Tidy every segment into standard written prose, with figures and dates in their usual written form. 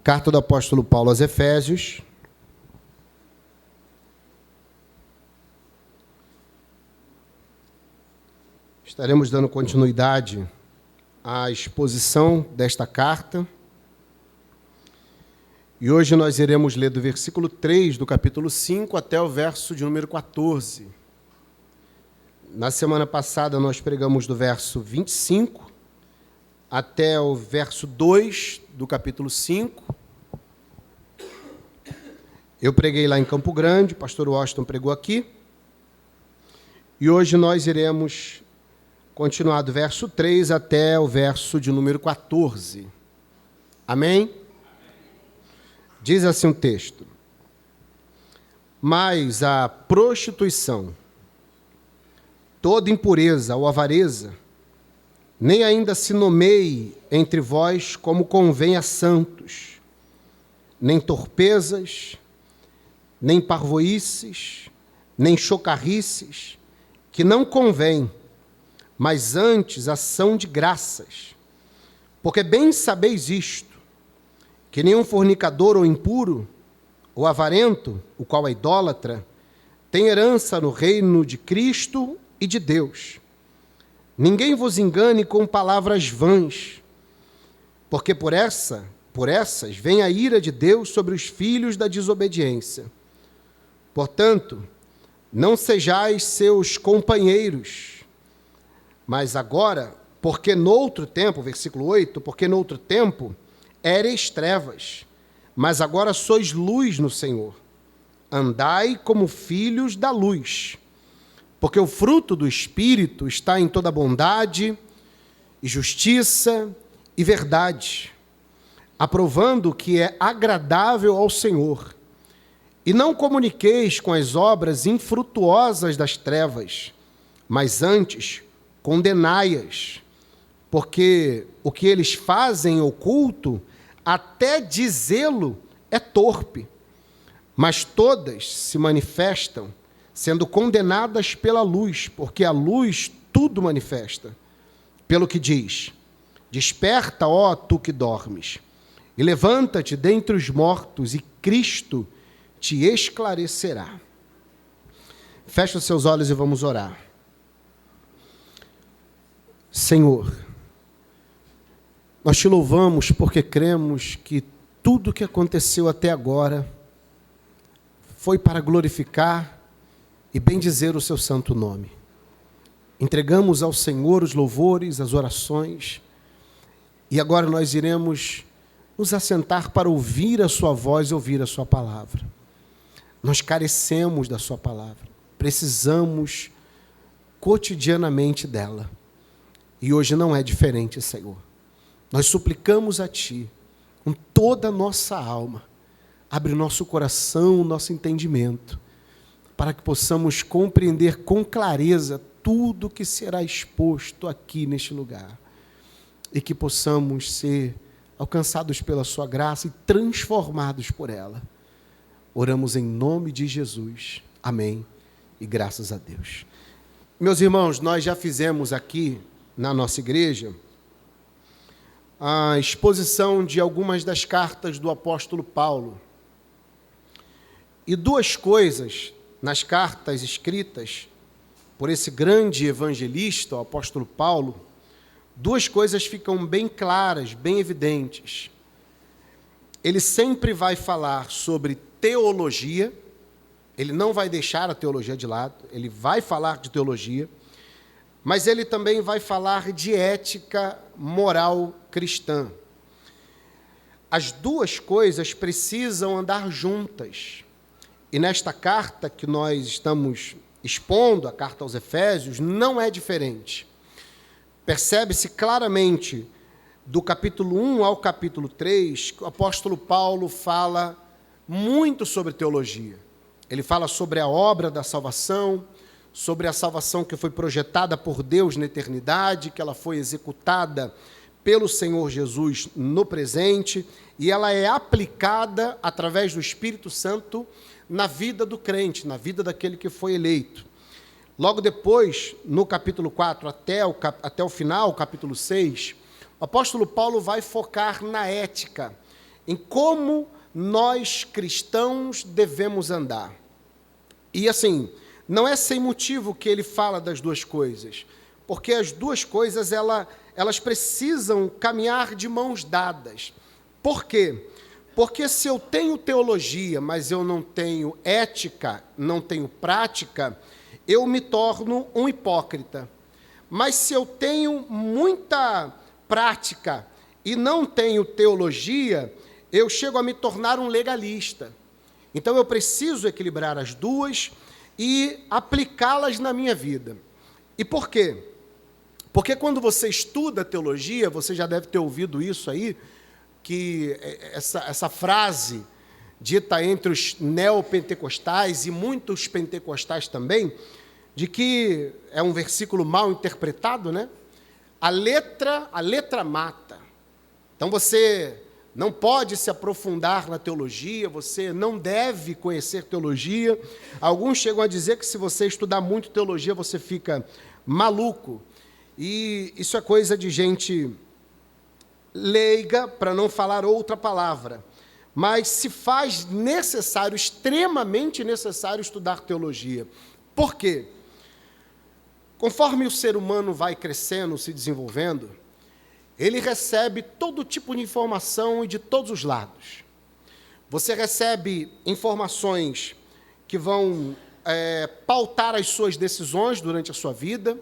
Carta do apóstolo Paulo aos Efésios. Estaremos dando continuidade à exposição desta carta. E hoje nós iremos ler do versículo 3 do capítulo 5 até o verso de número 14. Na semana passada nós pregamos do verso 25 até o verso 2 do capítulo 5. Eu preguei lá em Campo Grande, o pastor Washington pregou aqui. E hoje nós iremos continuar do verso 3 até o verso de número 14. Amém? Diz assim o texto: mas a prostituição, toda impureza ou avareza, nem ainda se nomeie entre vós como convém a santos, nem torpezas, nem parvoíces, nem chocarrices, que não convém, mas antes ação de graças. Porque bem sabeis isto, que nenhum fornicador ou impuro, ou avarento, o qual é idólatra, tem herança no reino de Cristo e de Deus. Ninguém vos engane com palavras vãs, porque por essas vem a ira de Deus sobre os filhos da desobediência. Portanto, não sejais seus companheiros, mas agora, porque noutro tempo, versículo 8, porque noutro tempo éreis trevas, mas agora sois luz no Senhor. Andai como filhos da luz. Porque o fruto do Espírito está em toda bondade, e justiça e verdade, aprovando o que é agradável ao Senhor. E não comuniqueis com as obras infrutuosas das trevas, mas antes condenai-as, porque o que eles fazem em oculto, até dizê-lo, é torpe, mas todas se manifestam, sendo condenadas pela luz, porque a luz tudo manifesta. Pelo que diz: desperta, ó tu que dormes, e levanta-te dentre os mortos, e Cristo te esclarecerá. Fecha os seus olhos e vamos orar. Senhor, nós te louvamos porque cremos que tudo que aconteceu até agora foi para glorificar e bendizer o seu santo nome. Entregamos ao Senhor os louvores, as orações, e agora nós iremos nos assentar para ouvir a sua voz e ouvir a sua palavra. Nós carecemos da sua palavra, precisamos cotidianamente dela, e hoje não é diferente, Senhor. Nós suplicamos a Ti, com toda a nossa alma, abre nosso coração, nosso entendimento, para que possamos compreender com clareza tudo que será exposto aqui neste lugar, e que possamos ser alcançados pela sua graça e transformados por ela. Oramos em nome de Jesus. Amém. E graças a Deus. Meus irmãos, nós já fizemos aqui na nossa igreja a exposição de algumas das cartas do apóstolo Paulo. E duas coisas nas cartas escritas por esse grande evangelista, o apóstolo Paulo, duas coisas ficam bem claras, bem evidentes. Ele sempre vai falar sobre teologia, ele não vai deixar a teologia de lado, ele vai falar de teologia, mas ele também vai falar de ética moral cristã. As duas coisas precisam andar juntas. E nesta carta que nós estamos expondo, a carta aos Efésios, não é diferente. Percebe-se claramente, do capítulo 1 ao capítulo 3, que o apóstolo Paulo fala muito sobre teologia. Ele fala sobre a obra da salvação, sobre a salvação que foi projetada por Deus na eternidade, que ela foi executada pelo Senhor Jesus no presente, e ela é aplicada através do Espírito Santo na vida do crente, na vida daquele que foi eleito. Logo depois, no capítulo 4 até o final, capítulo 6, o apóstolo Paulo vai focar na ética, em como nós cristãos devemos andar. E assim, não é sem motivo que ele fala das duas coisas, porque as duas coisas elas precisam caminhar de mãos dadas. Por quê? Porque se eu tenho teologia, mas eu não tenho ética, não tenho prática, eu me torno um hipócrita. Mas se eu tenho muita prática e não tenho teologia, eu chego a me tornar um legalista. Então eu preciso equilibrar as duas e aplicá-las na minha vida. E por quê? Porque quando você estuda teologia, você já deve ter ouvido isso aí, que essa frase dita entre os neopentecostais e muitos pentecostais também, de que é um versículo mal interpretado, né? A letra mata. Então você não pode se aprofundar na teologia, você não deve conhecer teologia. Alguns chegam a dizer que se você estudar muito teologia, você fica maluco. E isso é coisa de gente leiga, para não falar outra palavra. Mas se faz necessário, extremamente necessário, estudar teologia. Por quê? Conforme o ser humano vai crescendo, se desenvolvendo, ele recebe todo tipo de informação e de todos os lados. Você recebe informações que vão pautar as suas decisões durante a sua vida.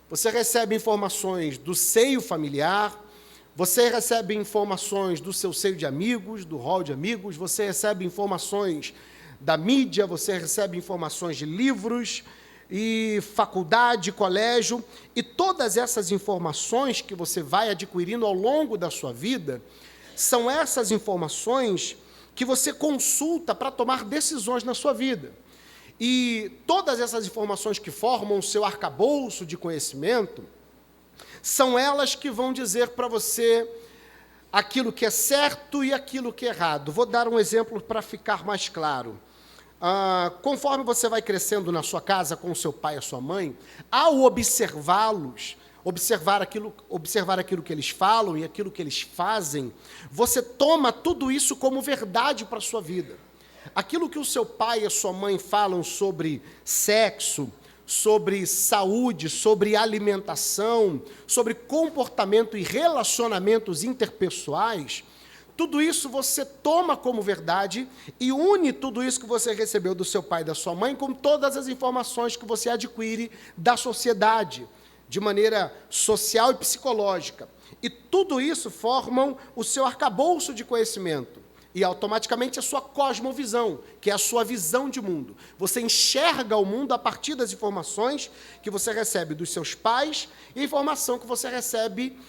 Você recebe informações do seio familiar. Você recebe informações do seu seio de amigos, do hall de amigos. Você recebe informações da mídia. Você recebe informações de livros e faculdade, colégio, e todas essas informações que você vai adquirindo ao longo da sua vida, são essas informações que você consulta para tomar decisões na sua vida. E todas essas informações que formam o seu arcabouço de conhecimento, são elas que vão dizer para você aquilo que é certo e aquilo que é errado. Vou dar um exemplo para ficar mais claro. Conforme você vai crescendo na sua casa com o seu pai e a sua mãe, ao observá-los, observar aquilo que eles falam e aquilo que eles fazem, você toma tudo isso como verdade para a sua vida. Aquilo que o seu pai e a sua mãe falam sobre sexo, sobre saúde, sobre alimentação, sobre comportamento e relacionamentos interpessoais, tudo isso você toma como verdade e une tudo isso que você recebeu do seu pai e da sua mãe com todas as informações que você adquire da sociedade, de maneira social e psicológica. E tudo isso formam o seu arcabouço de conhecimento e automaticamente a sua cosmovisão, que é a sua visão de mundo. Você enxerga o mundo a partir das informações que você recebe dos seus pais e informação que você recebe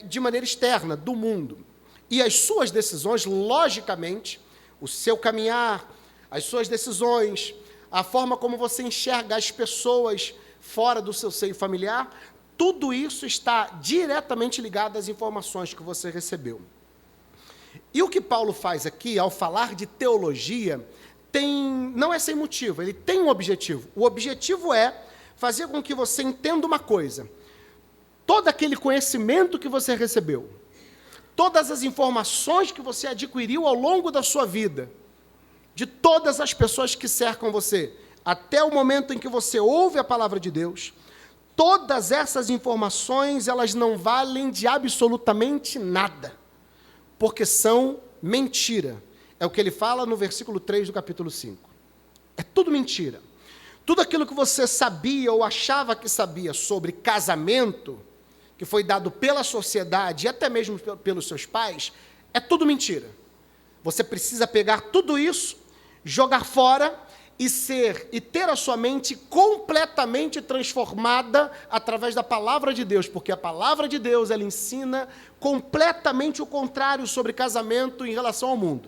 de maneira externa, do mundo. E as suas decisões, logicamente, o seu caminhar, as suas decisões, a forma como você enxerga as pessoas fora do seu seio familiar, tudo isso está diretamente ligado às informações que você recebeu. E o que Paulo faz aqui, ao falar de teologia, não é sem motivo, ele tem um objetivo. O objetivo é fazer com que você entenda uma coisa. Todo aquele conhecimento que você recebeu, todas as informações que você adquiriu ao longo da sua vida, de todas as pessoas que cercam você, até o momento em que você ouve a palavra de Deus, todas essas informações, elas não valem de absolutamente nada, porque são mentira. É o que ele fala no versículo 3 do capítulo 5. É tudo mentira. Tudo aquilo que você sabia ou achava que sabia sobre casamento, que foi dado pela sociedade e até mesmo pelos seus pais, é tudo mentira. Você precisa pegar tudo isso, jogar fora e ter a sua mente completamente transformada através da palavra de Deus, porque a palavra de Deus, ela ensina completamente o contrário sobre casamento em relação ao mundo.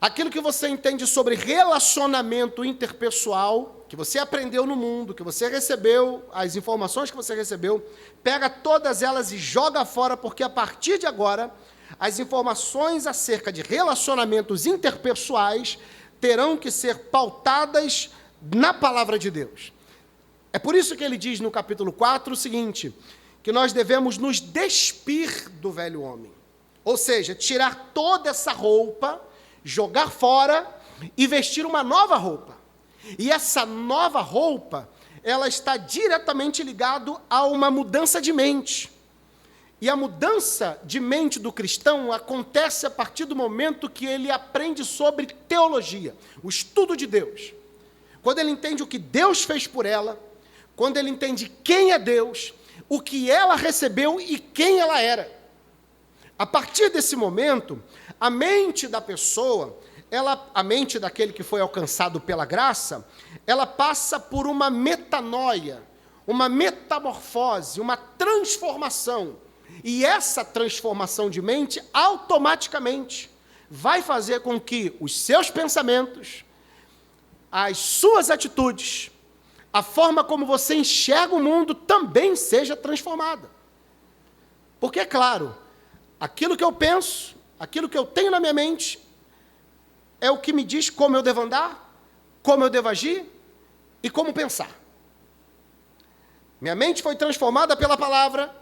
Aquilo que você entende sobre relacionamento interpessoal, que você aprendeu no mundo, que você recebeu, as informações que você recebeu, pega todas elas e joga fora, porque a partir de agora, as informações acerca de relacionamentos interpessoais terão que ser pautadas na palavra de Deus. É por isso que ele diz no capítulo 4 o seguinte, que nós devemos nos despir do velho homem. Ou seja, tirar toda essa roupa, jogar fora e vestir uma nova roupa. E essa nova roupa, ela está diretamente ligada a uma mudança de mente. E a mudança de mente do cristão acontece a partir do momento que ele aprende sobre teologia, o estudo de Deus. Quando ele entende o que Deus fez por ela, quando ele entende quem é Deus, o que ela recebeu e quem ela era. A partir desse momento, a mente da pessoa, a mente daquele que foi alcançado pela graça, ela passa por uma metanoia, uma metamorfose, uma transformação. E essa transformação de mente, automaticamente, vai fazer com que os seus pensamentos, as suas atitudes, a forma como você enxerga o mundo também seja transformada. Porque, é claro, aquilo que eu penso, aquilo que eu tenho na minha mente, é o que me diz como eu devo andar, como eu devo agir e como pensar. Minha mente foi transformada pela palavra,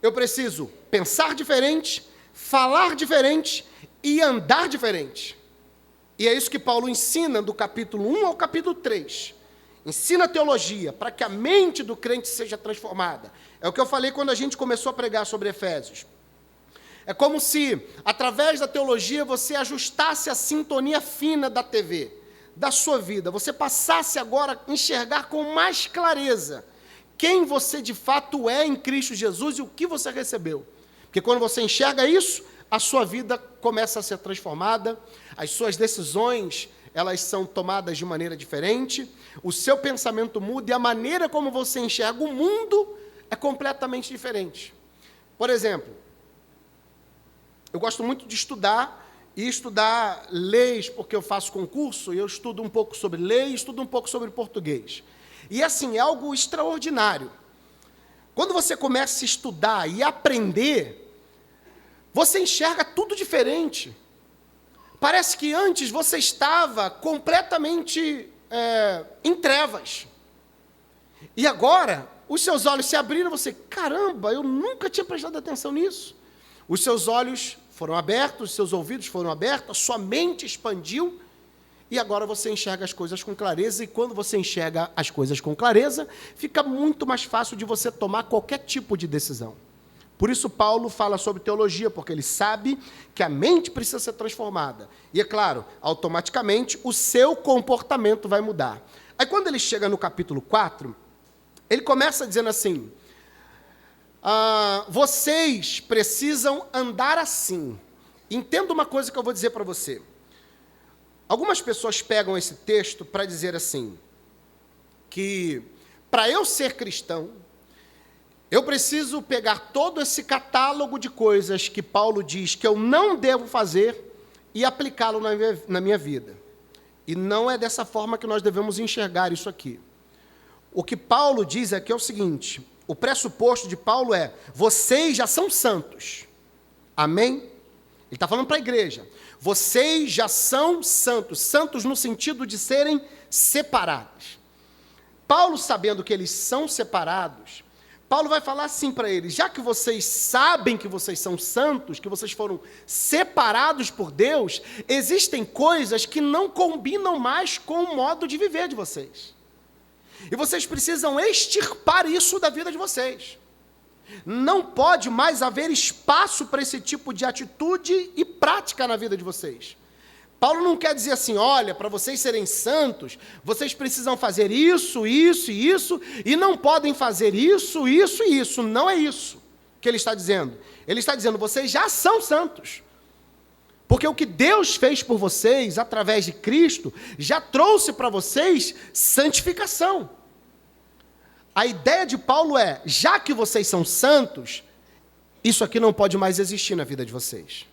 eu preciso pensar diferente, falar diferente e andar diferente. E é isso que Paulo ensina do capítulo 1 ao capítulo 3. Ensina teologia para que a mente do crente seja transformada. É o que eu falei quando a gente começou a pregar sobre Efésios. É como se, através da teologia, você ajustasse a sintonia fina da TV, da sua vida. Você passasse agora a enxergar com mais clareza quem você de fato é em Cristo Jesus e o que você recebeu. Porque quando você enxerga isso, a sua vida começa a ser transformada, as suas decisões, elas são tomadas de maneira diferente, o seu pensamento muda e a maneira como você enxerga o mundo é completamente diferente. Por exemplo, eu gosto muito de estudar leis, porque eu faço concurso, e eu estudo um pouco sobre lei, estudo um pouco sobre português. E assim, é algo extraordinário. Quando você começa a estudar e aprender, você enxerga tudo diferente. Parece que antes você estava completamente em trevas. E agora, os seus olhos se abriram e você, caramba, eu nunca tinha prestado atenção nisso. Os seus olhos foram abertos, os seus ouvidos foram abertos, a sua mente expandiu, e agora você enxerga as coisas com clareza, e quando você enxerga as coisas com clareza, fica muito mais fácil de você tomar qualquer tipo de decisão. Por isso Paulo fala sobre teologia, porque ele sabe que a mente precisa ser transformada. E é claro, automaticamente o seu comportamento vai mudar. Aí quando ele chega no capítulo 4, ele começa dizendo assim, vocês precisam andar assim. Entenda uma coisa que eu vou dizer para você. Algumas pessoas pegam esse texto para dizer assim, que para eu ser cristão, eu preciso pegar todo esse catálogo de coisas que Paulo diz que eu não devo fazer e aplicá-lo na minha vida. E não é dessa forma que nós devemos enxergar isso aqui. O que Paulo diz aqui é o seguinte, o pressuposto de Paulo é, vocês já são santos. Amém? Ele está falando para a igreja. Vocês já são santos. Santos no sentido de serem separados. Paulo, sabendo que eles são separados, Paulo vai falar assim para eles, já que vocês sabem que vocês são santos, que vocês foram separados por Deus, existem coisas que não combinam mais com o modo de viver de vocês. E vocês precisam extirpar isso da vida de vocês. Não pode mais haver espaço para esse tipo de atitude e prática na vida de vocês. Paulo não quer dizer assim, olha, para vocês serem santos, vocês precisam fazer isso, isso e isso, e não podem fazer isso, isso e isso. Não é isso que ele está dizendo. Ele está dizendo, vocês já são santos. Porque o que Deus fez por vocês, através de Cristo, já trouxe para vocês santificação. A ideia de Paulo é, já que vocês são santos, isso aqui não pode mais existir na vida de vocês.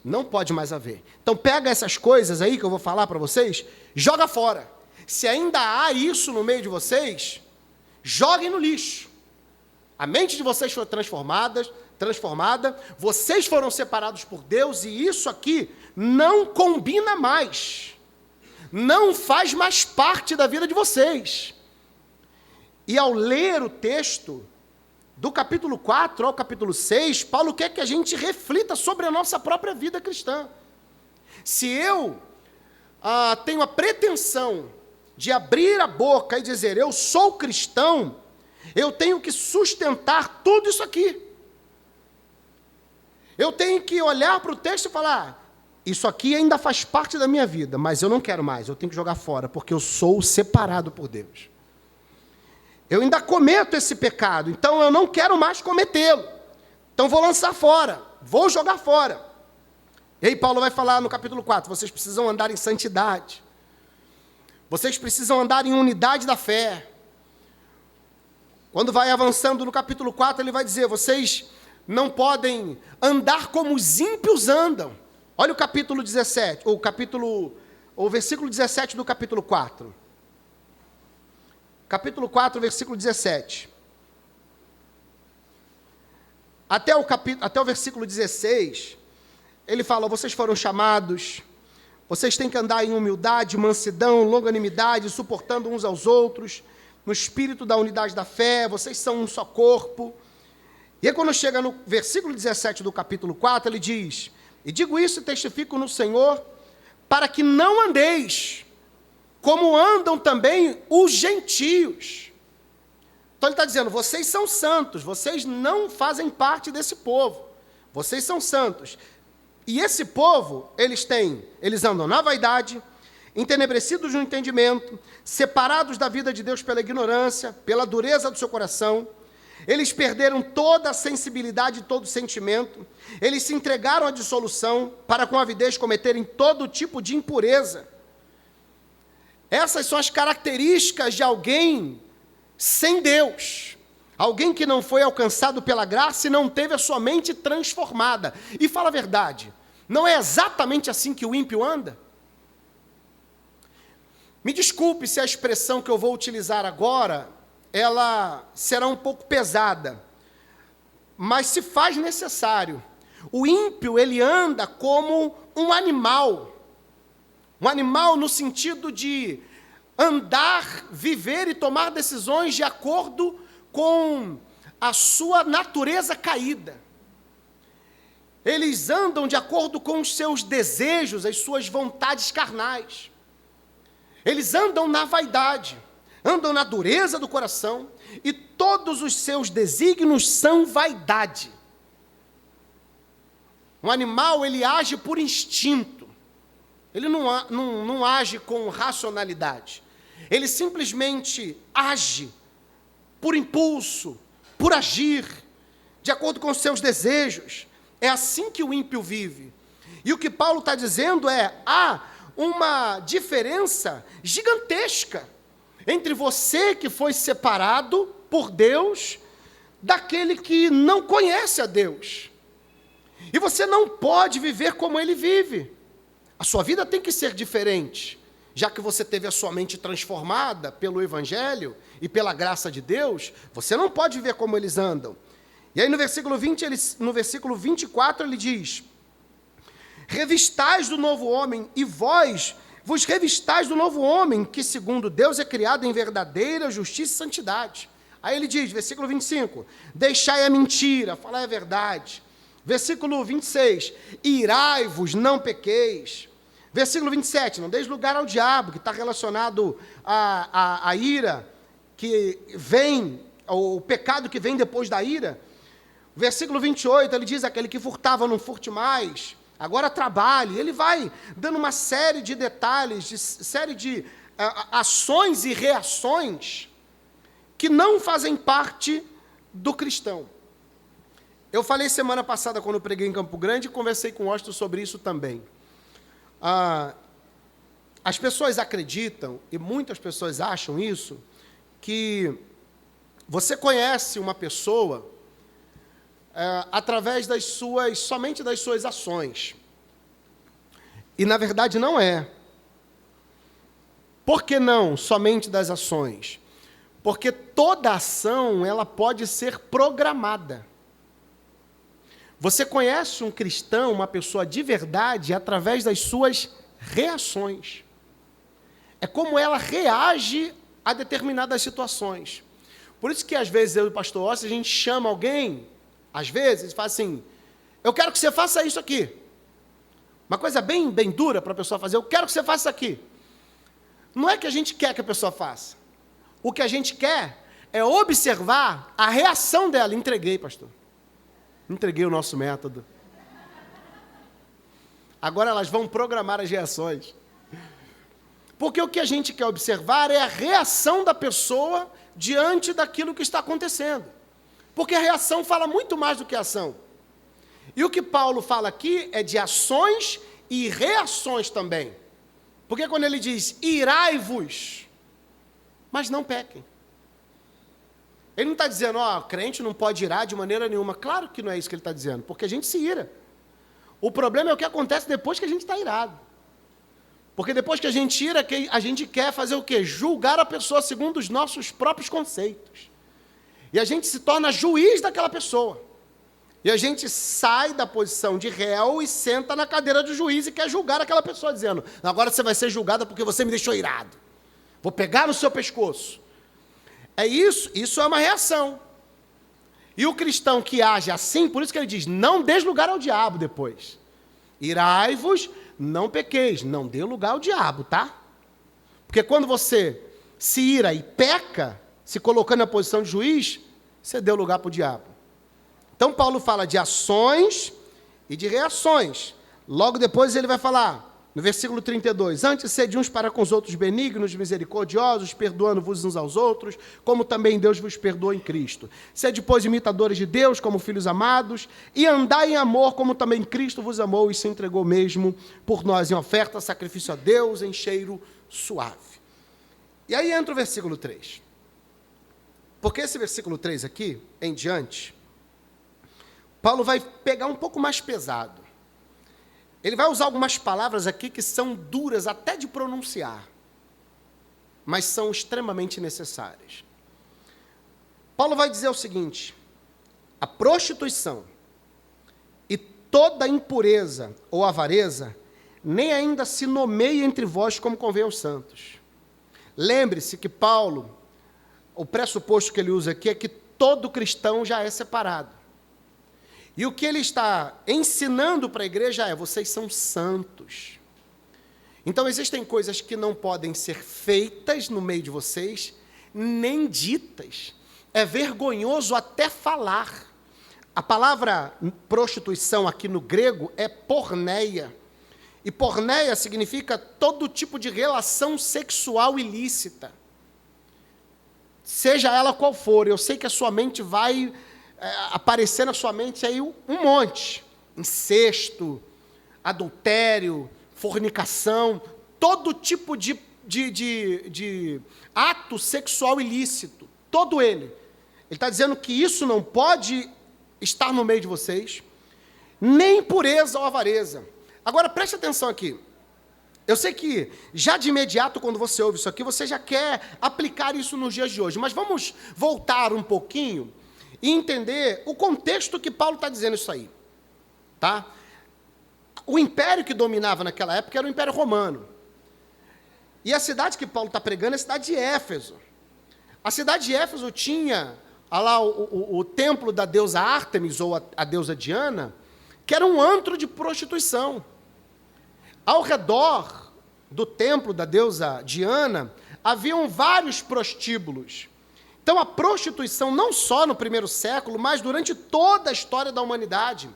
Não pode mais haver. Então pega essas coisas aí que eu vou falar para vocês, joga fora. Se ainda há isso no meio de vocês, joguem no lixo. A mente de vocês foi transformada, vocês foram separados por Deus, e isso aqui não combina mais. Não faz mais parte da vida de vocês. E ao ler o texto, do capítulo 4 ao capítulo 6, Paulo quer que a gente reflita sobre a nossa própria vida cristã. Se eu tenho a pretensão de abrir a boca e dizer, eu sou cristão, eu tenho que sustentar tudo isso aqui. Eu tenho que olhar para o texto e falar, isso aqui ainda faz parte da minha vida, mas eu não quero mais, eu tenho que jogar fora, porque eu sou separado por Deus. Eu ainda cometo esse pecado, então eu não quero mais cometê-lo. Então vou lançar fora, vou jogar fora. E aí Paulo vai falar no capítulo 4, vocês precisam andar em santidade. Vocês precisam andar em unidade da fé. Quando vai avançando no capítulo 4, ele vai dizer, vocês não podem andar como os ímpios andam. Olha o capítulo 17, o versículo 17 do capítulo 4. Capítulo 4, versículo 17. Até o versículo 16, ele fala, vocês foram chamados, vocês têm que andar em humildade, mansidão, longanimidade, suportando uns aos outros, no espírito da unidade da fé, vocês são um só corpo. E aí quando chega no versículo 17 do capítulo 4, ele diz, e digo isso e testifico no Senhor, para que não andeis como andam também os gentios. Então ele está dizendo, vocês são santos, vocês não fazem parte desse povo, vocês são santos. E esse povo, eles andam na vaidade, entenebrecidos no entendimento, separados da vida de Deus pela ignorância, pela dureza do seu coração. Eles perderam toda a sensibilidade e todo o sentimento. Eles se entregaram à dissolução para com avidez cometerem todo tipo de impureza. Essas são as características de alguém sem Deus. Alguém que não foi alcançado pela graça e não teve a sua mente transformada. E fala a verdade, não é exatamente assim que o ímpio anda? Me desculpe se a expressão que eu vou utilizar agora, ela será um pouco pesada, mas se faz necessário. O ímpio, ele anda como um animal no sentido de andar, viver e tomar decisões de acordo com a sua natureza caída. Eles andam de acordo com os seus desejos, as suas vontades carnais. Eles andam na vaidade, andam na dureza do coração, e todos os seus desígnios são vaidade. Um animal, ele age por instinto, ele não age com racionalidade, ele simplesmente age por impulso, por agir, de acordo com os seus desejos. É assim que o ímpio vive. E o que Paulo está dizendo é, há uma diferença gigantesca entre você que foi separado por Deus, daquele que não conhece a Deus. E você não pode viver como ele vive. A sua vida tem que ser diferente, já que você teve a sua mente transformada pelo Evangelho e pela graça de Deus, você não pode viver como eles andam. E aí no versículo 24 ele diz, revistais do novo homem, e vós vos revistais do novo homem, que segundo Deus é criado em verdadeira justiça e santidade. Aí ele diz, versículo 25, deixai a mentira, falai a verdade. Versículo 26, irai-vos, não pequeis. Versículo 27, não deis lugar ao diabo, que está relacionado à ira, que vem, o pecado que vem depois da ira. Versículo 28, ele diz, aquele que furtava não furte mais, agora trabalhe. Ele vai dando uma série de detalhes, série de ações e reações que não fazem parte do cristão. Eu falei semana passada, quando eu preguei em Campo Grande, e conversei com o Austin sobre isso também. As pessoas acreditam, e muitas pessoas acham isso, que você conhece uma pessoa através somente das suas ações. E, na verdade, não é. Por que não somente das ações? Porque toda ação, ela pode ser programada. Você conhece um cristão, uma pessoa de verdade, através das suas reações. É como ela reage a determinadas situações. Por isso que às vezes eu e o pastor Ossi, a gente chama alguém, às vezes, e fala assim, eu quero que você faça isso aqui. Uma coisa bem dura para a pessoa fazer, eu quero que você faça isso aqui. Não é que a gente quer que a pessoa faça. O que a gente quer é observar a reação dela. Entreguei, pastor. Entreguei o nosso método. Agora elas vão programar as reações. Porque o que a gente quer observar é a reação da pessoa diante daquilo que está acontecendo. Porque a reação fala muito mais do que a ação. E o que Paulo fala aqui é de ações e reações também. Porque quando ele diz, irai-vos, mas não pequem. Ele não está dizendo, crente não pode irar de maneira nenhuma. Claro que não é isso que ele está dizendo, porque a gente se ira. O problema é o que acontece depois que a gente está irado. Porque depois que a gente ira, a gente quer fazer o quê? Julgar a pessoa segundo os nossos próprios conceitos. E a gente se torna juiz daquela pessoa. E a gente sai da posição de réu e senta na cadeira do juiz e quer julgar aquela pessoa, dizendo, agora você vai ser julgada porque você me deixou irado. Vou pegar no seu pescoço. É isso é uma reação. E o cristão que age assim, por isso que ele diz, não dês lugar ao diabo depois. Irai-vos, não pequeis, não dê lugar ao diabo, tá? Porque quando você se ira e peca, se colocando na posição de juiz, você deu lugar para o diabo. Então Paulo fala de ações e de reações. Logo depois ele vai falar, no versículo 32, antes sede uns para com os outros benignos, misericordiosos, perdoando-vos uns aos outros, como também Deus vos perdoa em Cristo. Sede, pois, imitadores de Deus, como filhos amados, e andai em amor, como também Cristo vos amou e se entregou mesmo por nós em oferta, sacrifício a Deus, em cheiro suave. E aí entra o versículo 3. Porque esse versículo 3 aqui, em diante, Paulo vai pegar um pouco mais pesado. Ele vai usar algumas palavras aqui que são duras até de pronunciar, mas são extremamente necessárias. Paulo vai dizer o seguinte, a prostituição e toda impureza ou avareza nem ainda se nomeia entre vós como convém aos santos. Lembre-se que Paulo, o pressuposto que ele usa aqui é que todo cristão já é separado. E o que ele está ensinando para a igreja é, vocês são santos. Então, existem coisas que não podem ser feitas no meio de vocês, nem ditas. É vergonhoso até falar. A palavra prostituição aqui no grego é porneia. E porneia significa todo tipo de relação sexual ilícita. Seja ela qual for, eu sei que a sua mente vai aparecer na sua mente aí um monte. Incesto, adultério, fornicação, todo tipo de ato sexual ilícito, todo ele. Ele está dizendo que isso não pode estar no meio de vocês, nem impureza ou avareza. Agora, preste atenção aqui. Eu sei que, já de imediato, quando você ouve isso aqui, você já quer aplicar isso nos dias de hoje, mas vamos voltar um pouquinho e entender o contexto que Paulo está dizendo isso aí. Tá? O império que dominava naquela época era o Império Romano. E a cidade que Paulo está pregando é a cidade de Éfeso. A cidade de Éfeso tinha lá o templo da deusa Ártemis, ou a deusa Diana, que era um antro de prostituição. Ao redor do templo da deusa Diana, haviam vários prostíbulos. Então, a prostituição, não só no primeiro século, mas durante toda a história da humanidade,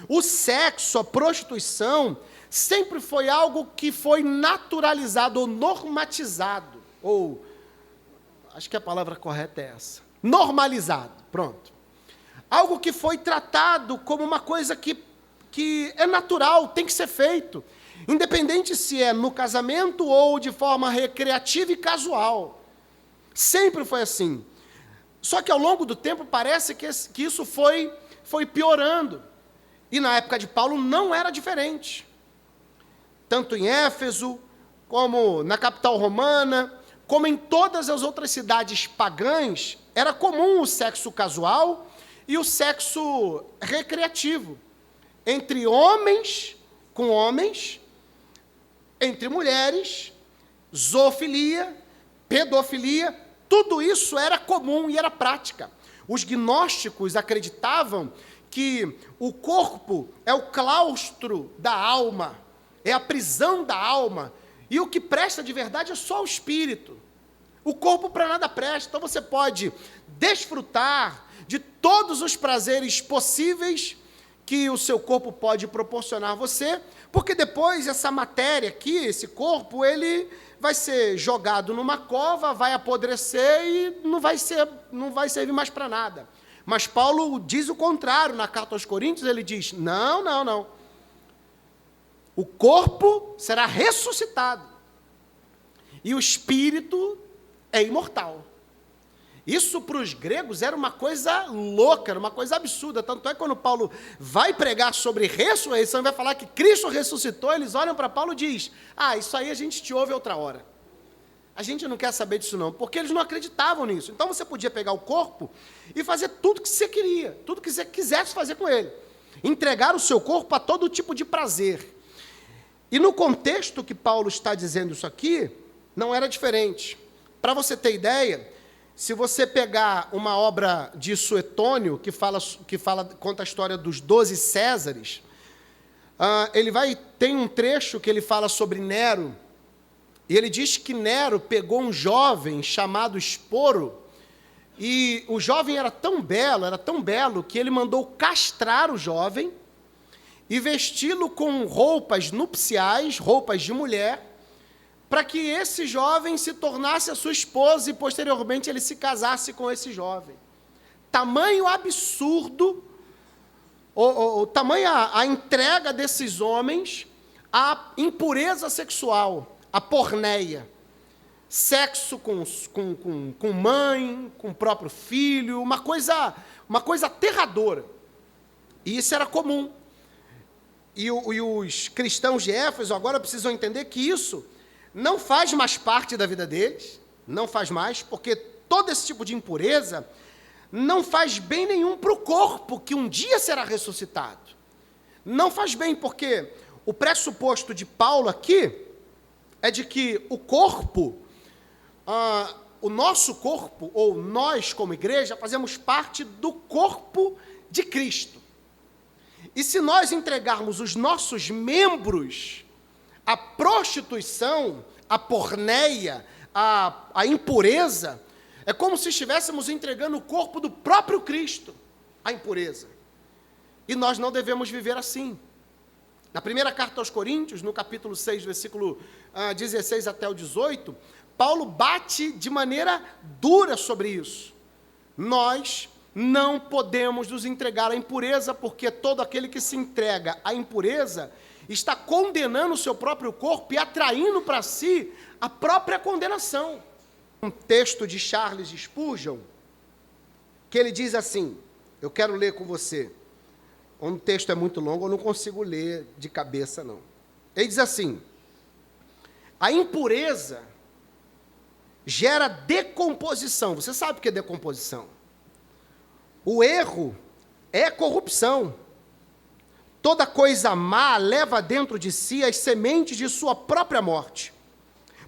o sexo, a prostituição, sempre foi algo que foi naturalizado ou normatizado, ou, acho que a palavra correta é essa, normalizado, pronto. Algo que foi tratado como uma coisa que é natural, tem que ser feito, independente se é no casamento ou de forma recreativa e casual. Sempre foi assim. Só que ao longo do tempo parece que isso foi piorando. E na época de Paulo não era diferente. Tanto em Éfeso, como na capital romana, como em todas as outras cidades pagãs, era comum o sexo casual e o sexo recreativo. Entre homens com homens, entre mulheres, zoofilia, pedofilia, tudo isso era comum e era prática. Os gnósticos acreditavam que o corpo é o claustro da alma, é a prisão da alma, e o que presta de verdade é só o espírito. O corpo para nada presta. Então você pode desfrutar de todos os prazeres possíveis que o seu corpo pode proporcionar a você, porque depois essa matéria aqui, esse corpo, ele vai ser jogado numa cova, vai apodrecer e não vai servir mais para nada. Mas Paulo diz o contrário, na carta aos Coríntios, ele diz, não. O corpo será ressuscitado e o espírito é imortal. Isso para os gregos era uma coisa louca, era uma coisa absurda. Tanto é que quando Paulo vai pregar sobre ressurreição, vai falar que Cristo ressuscitou, eles olham para Paulo e dizem, isso aí a gente te ouve outra hora. A gente não quer saber disso não, porque eles não acreditavam nisso. Então você podia pegar o corpo e fazer tudo que você queria, tudo que você quisesse fazer com ele. Entregar o seu corpo a todo tipo de prazer. E no contexto que Paulo está dizendo isso aqui, não era diferente. Para você ter ideia, se você pegar uma obra de Suetônio, conta a história dos 12 Césares, tem um trecho que ele fala sobre Nero, e ele diz que Nero pegou um jovem chamado Esporo, e o jovem era tão belo, que ele mandou castrar o jovem e vesti-lo com roupas nupciais, roupas de mulher, para que esse jovem se tornasse a sua esposa e, posteriormente, ele se casasse com esse jovem. Tamanho absurdo, tamanho a entrega desses homens à impureza sexual, à porneia. Sexo com mãe, com o próprio filho, uma coisa aterradora. E isso era comum. E os cristãos de Éfeso agora precisam entender que isso não faz mais parte da vida deles, não faz mais, porque todo esse tipo de impureza não faz bem nenhum para o corpo, que um dia será ressuscitado. Não faz bem, porque o pressuposto de Paulo aqui é de que o corpo, o nosso corpo, ou nós como igreja, fazemos parte do corpo de Cristo. E se nós entregarmos os nossos membros a prostituição, a porneia, a impureza, é como se estivéssemos entregando o corpo do próprio Cristo à impureza. E nós não devemos viver assim. Na primeira carta aos Coríntios, no capítulo 6, versículo 16 até o 18, Paulo bate de maneira dura sobre isso. Nós não podemos nos entregar à impureza, porque todo aquele que se entrega à impureza está condenando o seu próprio corpo e atraindo para si a própria condenação. Um texto de Charles Spurgeon, que ele diz assim, eu quero ler com você, o texto é muito longo, eu não consigo ler de cabeça, não. Ele diz assim, a impureza gera decomposição. Você sabe o que é decomposição? O erro é corrupção. Toda coisa má leva dentro de si as sementes de sua própria morte.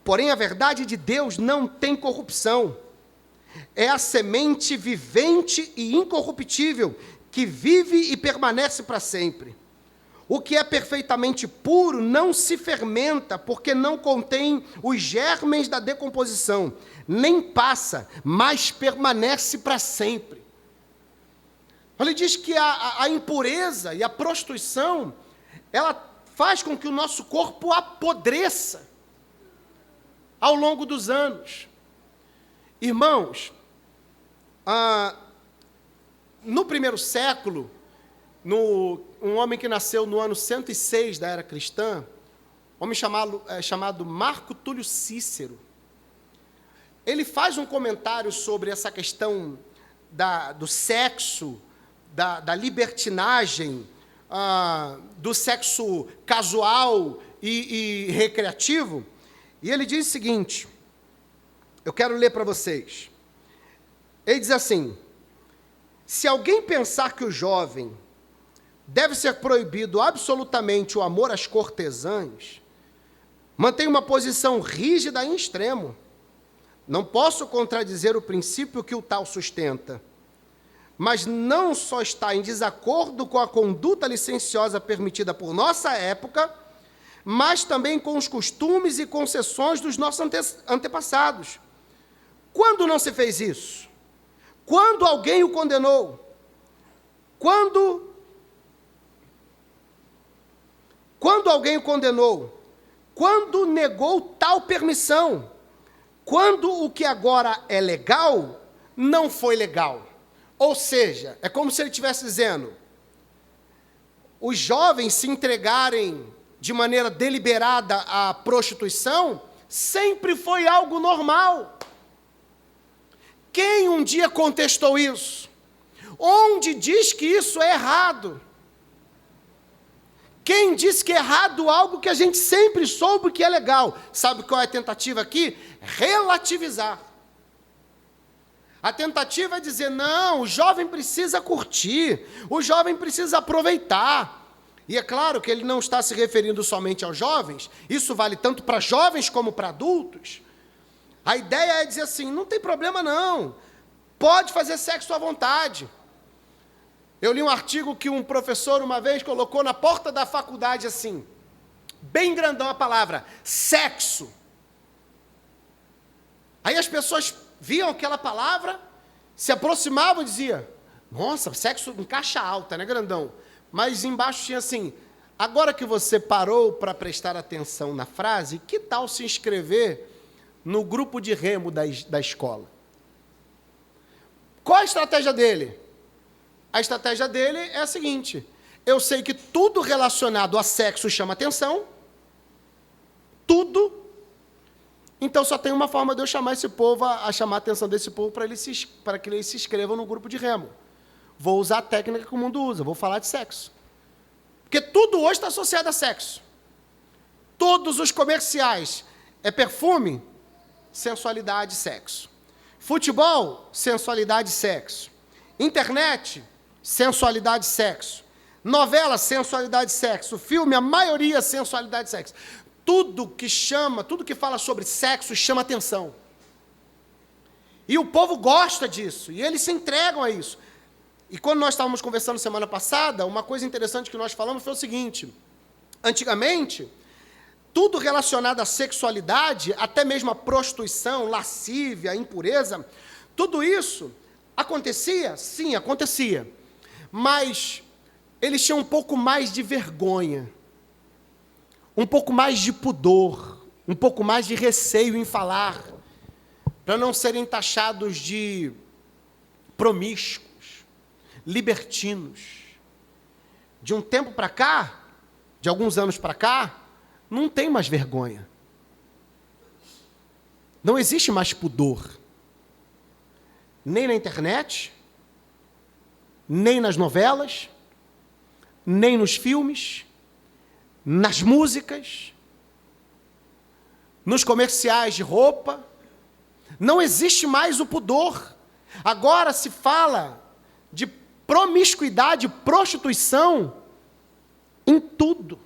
Porém, a verdade de Deus não tem corrupção. É a semente vivente e incorruptível, que vive e permanece para sempre. O que é perfeitamente puro não se fermenta, porque não contém os germes da decomposição, nem passa, mas permanece para sempre. Ele diz que a impureza e a prostituição, ela faz com que o nosso corpo apodreça ao longo dos anos. Irmãos, no primeiro século, um homem que nasceu no ano 106 da era cristã, um homem chamado Marco Túlio Cícero, ele faz um comentário sobre essa questão do sexo, da libertinagem, do sexo casual e recreativo, e ele diz o seguinte, eu quero ler para vocês. Ele diz assim, se alguém pensar que o jovem deve ser proibido absolutamente o amor às cortesãs, mantém uma posição rígida em extremo. Não posso contradizer o princípio que o tal sustenta, mas não só está em desacordo com a conduta licenciosa permitida por nossa época, mas também com os costumes e concessões dos nossos antepassados. Quando não se fez isso? Quando alguém o condenou? Quando alguém o condenou? Quando negou tal permissão? Quando o que agora é legal, não foi legal. Ou seja, é como se ele estivesse dizendo, os jovens se entregarem de maneira deliberada à prostituição, sempre foi algo normal. Quem um dia contestou isso? Onde diz que isso é errado? Quem diz que é errado algo que a gente sempre soube que é legal? Sabe qual é a tentativa aqui? Relativizar. A tentativa é dizer, não, o jovem precisa curtir, o jovem precisa aproveitar. E é claro que ele não está se referindo somente aos jovens, isso vale tanto para jovens como para adultos. A ideia é dizer assim, não tem problema não, pode fazer sexo à vontade. Eu li um artigo que um professor uma vez colocou na porta da faculdade assim, bem grandão a palavra, sexo. Aí as pessoas viam aquela palavra, se aproximavam e diziam, nossa, sexo em caixa alta, né, grandão? Mas embaixo tinha assim, agora que você parou para prestar atenção na frase, que tal se inscrever no grupo de remo da escola? Qual a estratégia dele? A estratégia dele é a seguinte, eu sei que tudo relacionado a sexo chama atenção, tudo, então só tem uma forma de eu chamar esse povo, a chamar a atenção desse povo para que eles se inscrevam no grupo de remo. Vou usar a técnica que o mundo usa, vou falar de sexo. Porque tudo hoje está associado a sexo. Todos os comerciais é perfume, sensualidade, sexo. Futebol, sensualidade, sexo. Internet, sensualidade, sexo. Novela, sensualidade, sexo. Filme, a maioria, sensualidade, sexo. Tudo que fala sobre sexo chama atenção. E o povo gosta disso, e eles se entregam a isso. E quando nós estávamos conversando semana passada, uma coisa interessante que nós falamos foi o seguinte, antigamente, tudo relacionado à sexualidade, até mesmo a prostituição, lascívia, a impureza, tudo isso acontecia? Sim, acontecia. Mas eles tinham um pouco mais de vergonha, um pouco mais de pudor, um pouco mais de receio em falar, para não serem taxados de promíscuos, libertinos. De um tempo para cá, de alguns anos para cá, não tem mais vergonha. Não existe mais pudor. Nem na internet, nem nas novelas, nem nos filmes, nas músicas, nos comerciais de roupa. Não existe mais o pudor. Agora se fala de promiscuidade, prostituição, em tudo.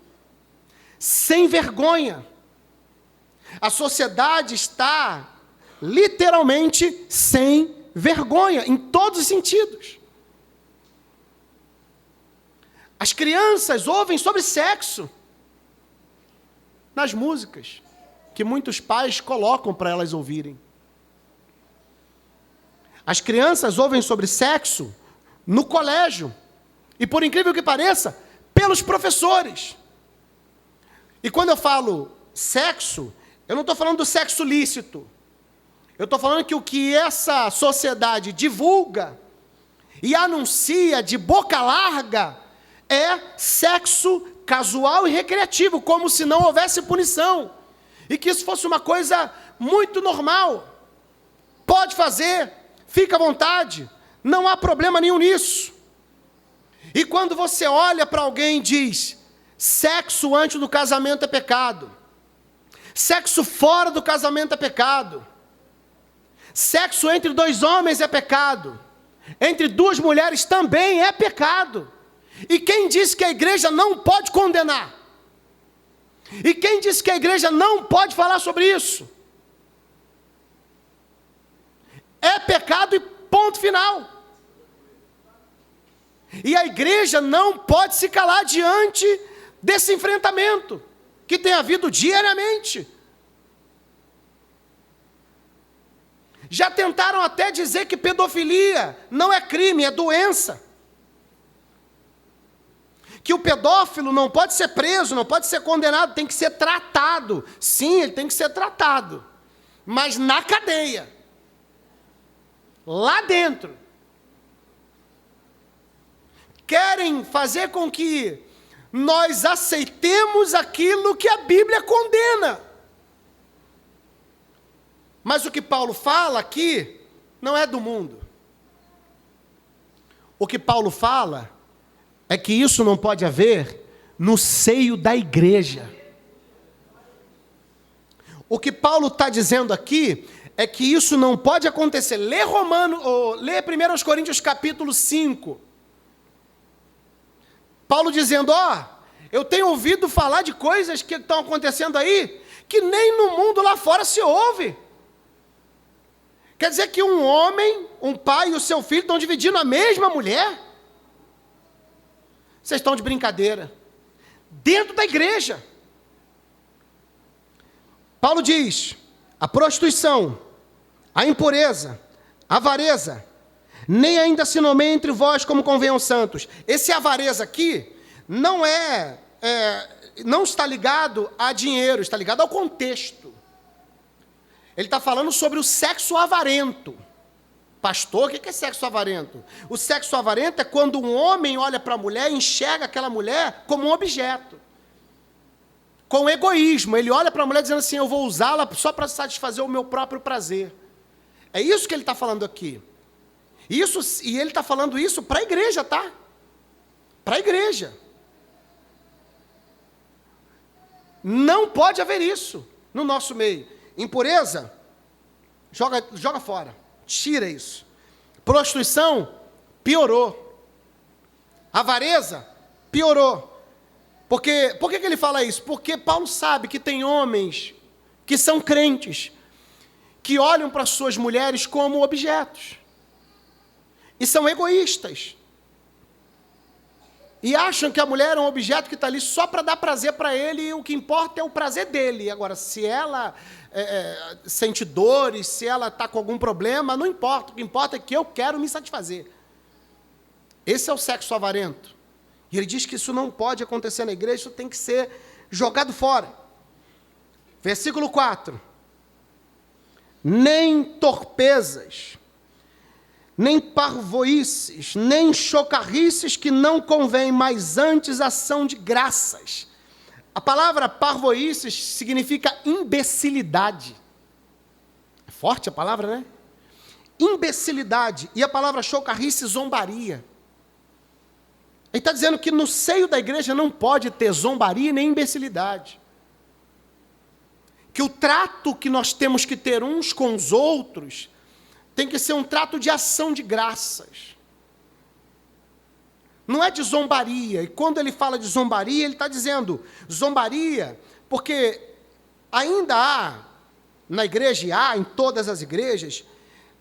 Sem vergonha. A sociedade está, literalmente, sem vergonha, em todos os sentidos. As crianças ouvem sobre sexo nas músicas, que muitos pais colocam para elas ouvirem. As crianças ouvem sobre sexo no colégio, e por incrível que pareça, pelos professores. E quando eu falo sexo, eu não estou falando do sexo lícito. Eu estou falando que o que essa sociedade divulga e anuncia de boca larga é sexo casual e recreativo, como se não houvesse punição. E que isso fosse uma coisa muito normal. Pode fazer, fica à vontade, não há problema nenhum nisso. E quando você olha para alguém e diz, sexo antes do casamento é pecado, sexo fora do casamento é pecado, sexo entre dois homens é pecado, entre duas mulheres também é pecado. E quem disse que a igreja não pode condenar? E quem disse que a igreja não pode falar sobre isso? é pecado e ponto final. E a igreja não pode se calar diante desse enfrentamento que tem havido diariamente. Já tentaram até dizer que pedofilia não é crime, é doença. Que o pedófilo não pode ser preso, não pode ser condenado, tem que ser tratado. Sim, ele tem que ser tratado. Mas na cadeia. Lá dentro. Querem fazer com que nós aceitemos aquilo que a Bíblia condena. Mas o que Paulo fala aqui não é do mundo. O que Paulo fala é que isso não pode haver no seio da igreja. O que Paulo está dizendo aqui é que isso não pode acontecer. Lê 1 Coríntios capítulo 5. Paulo dizendo, eu tenho ouvido falar de coisas que estão acontecendo aí, que nem no mundo lá fora se ouve. Quer dizer que um homem, um pai e o seu filho estão dividindo a mesma mulher? Vocês estão de brincadeira. Dentro da igreja. Paulo diz, a prostituição, a impureza, a avareza, nem ainda se nomeia entre vós como convenham os santos. Esse avareza aqui não não está ligado a dinheiro, está ligado ao contexto. Ele está falando sobre o sexo avarento. Pastor, o que é sexo avarento? O sexo avarento é quando um homem olha para a mulher e enxerga aquela mulher como um objeto. Com egoísmo. Ele olha para a mulher dizendo assim, eu vou usá-la só para satisfazer o meu próprio prazer. É isso que ele está falando aqui. E ele está falando isso para a igreja, tá? Para a igreja. Não pode haver isso no nosso meio. Impureza, joga fora. Tira isso. Prostituição, piorou. Avareza, piorou. Por que ele fala isso? Porque Paulo sabe que tem homens que são crentes, que olham para suas mulheres como objetos. E são egoístas. E acham que a mulher é um objeto que está ali só para dar prazer para ele, e o que importa é o prazer dele. Agora, se ela sente dores, se ela está com algum problema, não importa. O que importa é que eu quero me satisfazer. Esse é o sexo avarento. E ele diz que isso não pode acontecer na igreja, isso tem que ser jogado fora. Versículo 4. Nem torpezas, nem parvoices, nem chocarrices que não convém, mas antes ação de graças. A palavra parvoices significa imbecilidade. É forte a palavra, né? Imbecilidade. E a palavra chocarrice, zombaria. Ele está dizendo que no seio da igreja não pode ter zombaria nem imbecilidade. Que o trato que nós temos que ter uns com os outros tem que ser um trato de ação de graças. Não é de zombaria. E quando ele fala de zombaria, ele está dizendo zombaria, porque ainda há, na igreja, e há em todas as igrejas,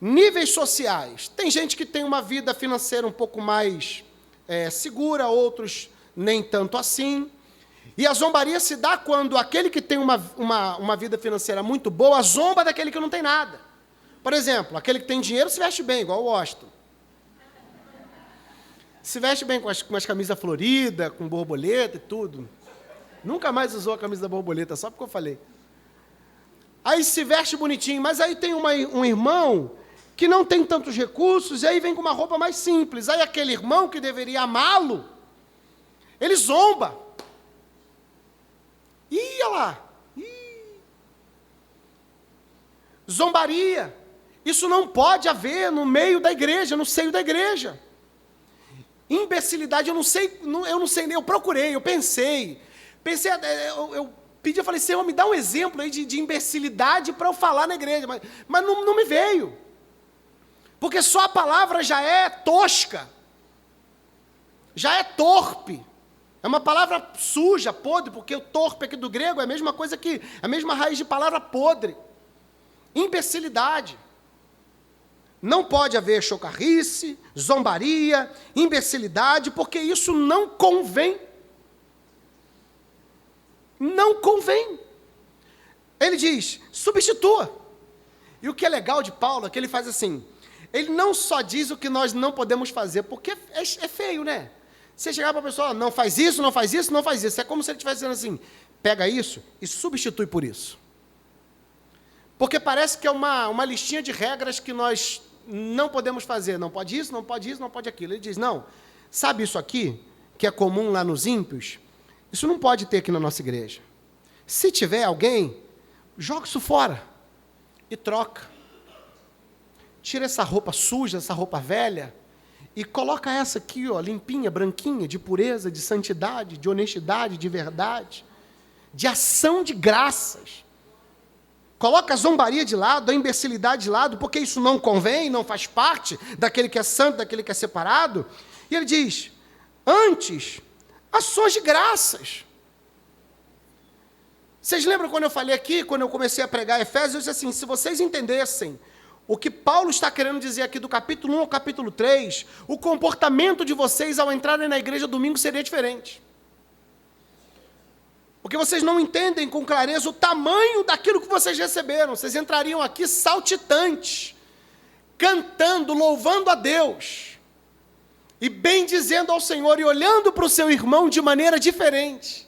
níveis sociais. Tem gente que tem uma vida financeira um pouco mais segura, outros nem tanto assim. E a zombaria se dá quando aquele que tem uma vida financeira muito boa zomba daquele que não tem nada. Por exemplo, aquele que tem dinheiro se veste bem, igual o Washington. Se veste bem com as camisas floridas, com borboleta e tudo. Nunca mais usou a camisa da borboleta, só porque eu falei. Aí se veste bonitinho, mas aí tem um irmão que não tem tantos recursos, e aí vem com uma roupa mais simples. Aí aquele irmão que deveria amá-lo, ele zomba. Ih, olha lá. Zombaria. Isso não pode haver no meio da igreja, no seio da igreja. Imbecilidade, eu não sei, eu procurei, eu pensei, eu pedi, eu falei, Senhor, me dá um exemplo aí de imbecilidade para eu falar na igreja, mas não me veio. Porque só a palavra já é tosca, já é torpe. É uma palavra suja, podre, porque o torpe aqui do grego é a mesma coisa que, a mesma raiz de palavra podre. Imbecilidade. Não pode haver chocarrice, zombaria, imbecilidade, porque isso não convém. Não convém. Ele diz, substitua. E o que é legal de Paulo é que ele faz assim, ele não só diz o que nós não podemos fazer, porque é feio, né? Você chegar para a pessoa, não faz isso, não faz isso, não faz isso. É como se ele estivesse dizendo assim, pega isso e substitui por isso. Porque parece que é uma listinha de regras que nós não podemos fazer. Não pode isso, não pode isso, não pode aquilo. Ele diz, não, sabe isso aqui, que é comum lá nos ímpios? Isso não pode ter aqui na nossa igreja. Se tiver alguém, joga isso fora e troca. Tira essa roupa suja, essa roupa velha, e coloca essa aqui, ó, limpinha, branquinha, de pureza, de santidade, de honestidade, de verdade, de ação de graças. Coloca a zombaria de lado, a imbecilidade de lado, porque isso não convém, não faz parte daquele que é santo, daquele que é separado. E ele diz, antes, ações de graças. Vocês lembram quando eu falei aqui, quando eu comecei a pregar Efésios, eu disse assim, se vocês entendessem o que Paulo está querendo dizer aqui do capítulo 1 ao capítulo 3, o comportamento de vocês ao entrarem na igreja domingo seria diferente. Porque vocês não entendem com clareza o tamanho daquilo que vocês receberam. Vocês entrariam aqui saltitantes, cantando, louvando a Deus, e bendizendo ao Senhor, e olhando para o seu irmão de maneira diferente.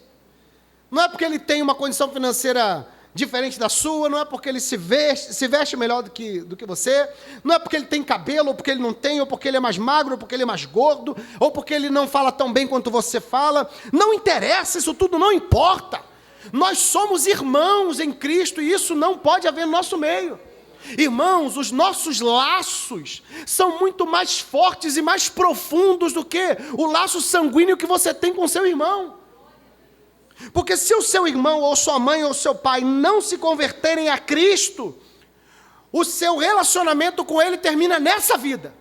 Não é porque ele tem uma condição financeira diferente da sua, não é porque ele se veste melhor do que você, não é porque ele tem cabelo, ou porque ele não tem, ou porque ele é mais magro, ou porque ele é mais gordo, ou porque ele não fala tão bem quanto você fala. Não interessa, isso tudo não importa. Nós somos irmãos em Cristo e isso não pode haver no nosso meio. Irmãos, os nossos laços são muito mais fortes e mais profundos do que o laço sanguíneo que você tem com seu irmão. Porque se o seu irmão, ou sua mãe, ou seu pai não se converterem a Cristo, o seu relacionamento com ele termina nessa vida.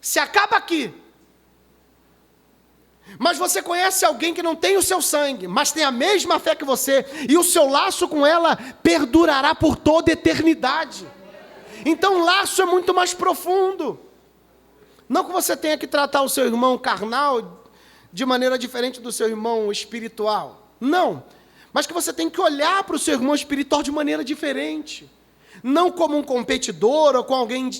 Se acaba aqui. Mas você conhece alguém que não tem o seu sangue, mas tem a mesma fé que você, e o seu laço com ela perdurará por toda a eternidade. Então o laço é muito mais profundo. Não que você tenha que tratar o seu irmão carnal de maneira diferente do seu irmão espiritual. Não, mas que você tem que olhar para o seu irmão espiritual de maneira diferente. Não como um competidor ou com alguém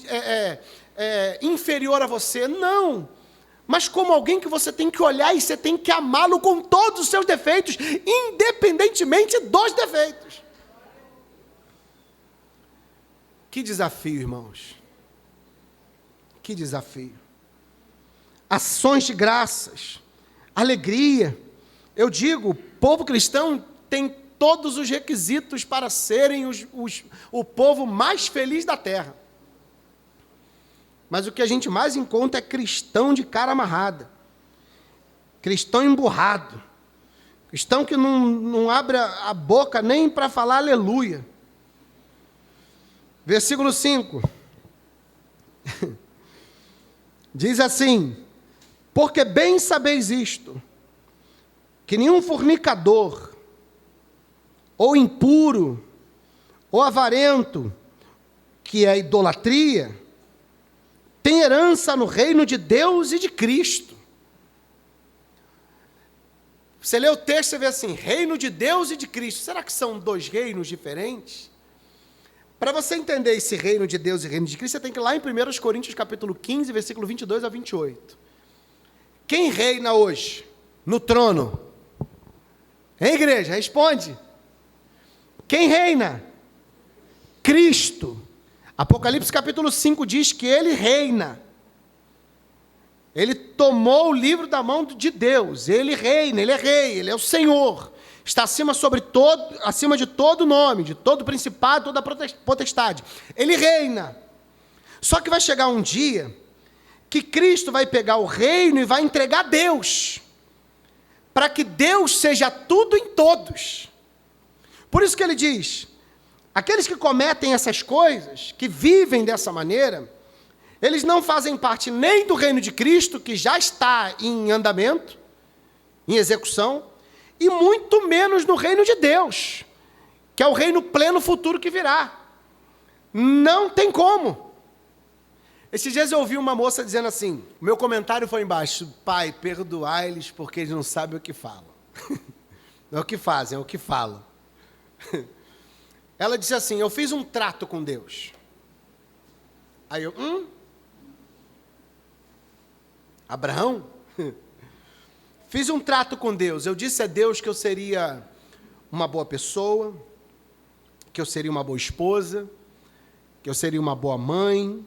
inferior a você, não. Mas como alguém que você tem que olhar e você tem que amá-lo com todos os seus defeitos, independentemente dos defeitos. Que desafio, irmãos. Que desafio. Ações de graças, alegria. Eu digo, o povo cristão tem todos os requisitos para serem o povo mais feliz da terra. Mas o que a gente mais encontra é cristão de cara amarrada, cristão emburrado, cristão que não abre a boca nem para falar aleluia. Versículo 5. Diz assim, porque bem sabeis isto, que nenhum fornicador, ou impuro, ou avarento, que é idolatria, tem herança no reino de Deus e de Cristo. Você lê o texto e vê assim, reino de Deus e de Cristo. Será que são dois reinos diferentes? Para você entender esse reino de Deus e reino de Cristo, você tem que ir lá em 1 Coríntios capítulo 15, versículo 22 a 28. Quem reina hoje no trono? Hein, igreja? Responde. Quem reina? Cristo. Apocalipse capítulo 5 diz que ele reina. Ele tomou o livro da mão de Deus. Ele reina, ele é rei, ele é o Senhor. Está acima de todo nome, de todo principado, toda potestade. Ele reina. Só que vai chegar um dia que Cristo vai pegar o reino e vai entregar a Deus, para que Deus seja tudo em todos. Por isso que ele diz, aqueles que cometem essas coisas, que vivem dessa maneira, eles não fazem parte nem do reino de Cristo, que já está em andamento, em execução, e muito menos no reino de Deus, que é o reino pleno futuro que virá. Não tem como. Esses dias eu ouvi uma moça dizendo assim, meu comentário foi embaixo: pai, perdoai-lhes porque eles não sabem o que falam. Não é o que fazem, é o que falam. Ela disse assim, eu fiz um trato com Deus. Aí eu, Abraão? Fiz um trato com Deus. Eu disse a Deus que eu seria uma boa pessoa, que eu seria uma boa esposa, que eu seria uma boa mãe,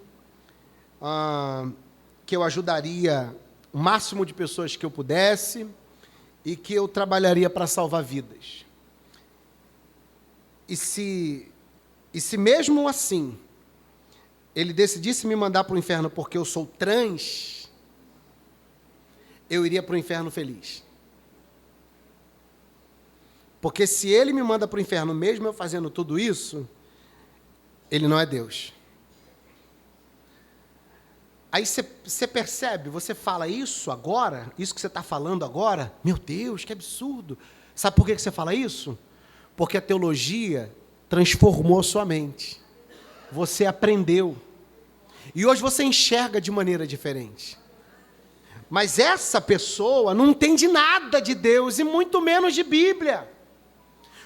que eu ajudaria o máximo de pessoas que eu pudesse e que eu trabalharia para salvar vidas. E se mesmo assim ele decidisse me mandar para o inferno porque eu sou trans, eu iria para o inferno feliz. Porque se ele me manda para o inferno mesmo eu fazendo tudo isso, ele não é Deus. Aí você percebe, você fala isso agora, isso que você está falando agora, meu Deus, que absurdo. Sabe por que você fala isso? Porque a teologia transformou a sua mente. Você aprendeu. E hoje você enxerga de maneira diferente. Mas essa pessoa não entende nada de Deus e muito menos de Bíblia.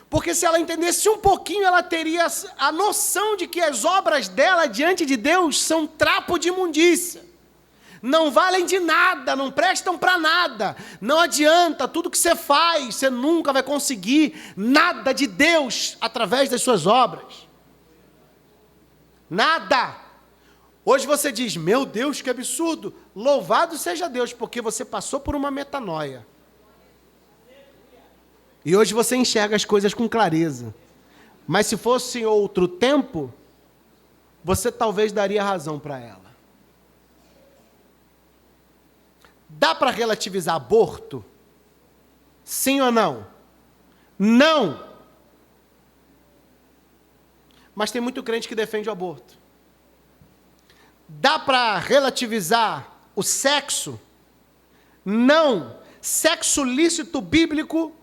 Porque se ela entendesse um pouquinho, ela teria a noção de que as obras dela diante de Deus são trapo de imundícia. Não valem de nada, não prestam para nada. Não adianta, tudo que você faz, você nunca vai conseguir nada de Deus através das suas obras. Nada. Hoje você diz, meu Deus, que absurdo. Louvado seja Deus, porque você passou por uma metanoia. E hoje você enxerga as coisas com clareza. Mas se fosse em outro tempo, você talvez daria razão para ela. Dá para relativizar aborto? Sim ou não? Não! Mas tem muito crente que defende o aborto. Dá para relativizar o sexo? Não! Sexo lícito bíblico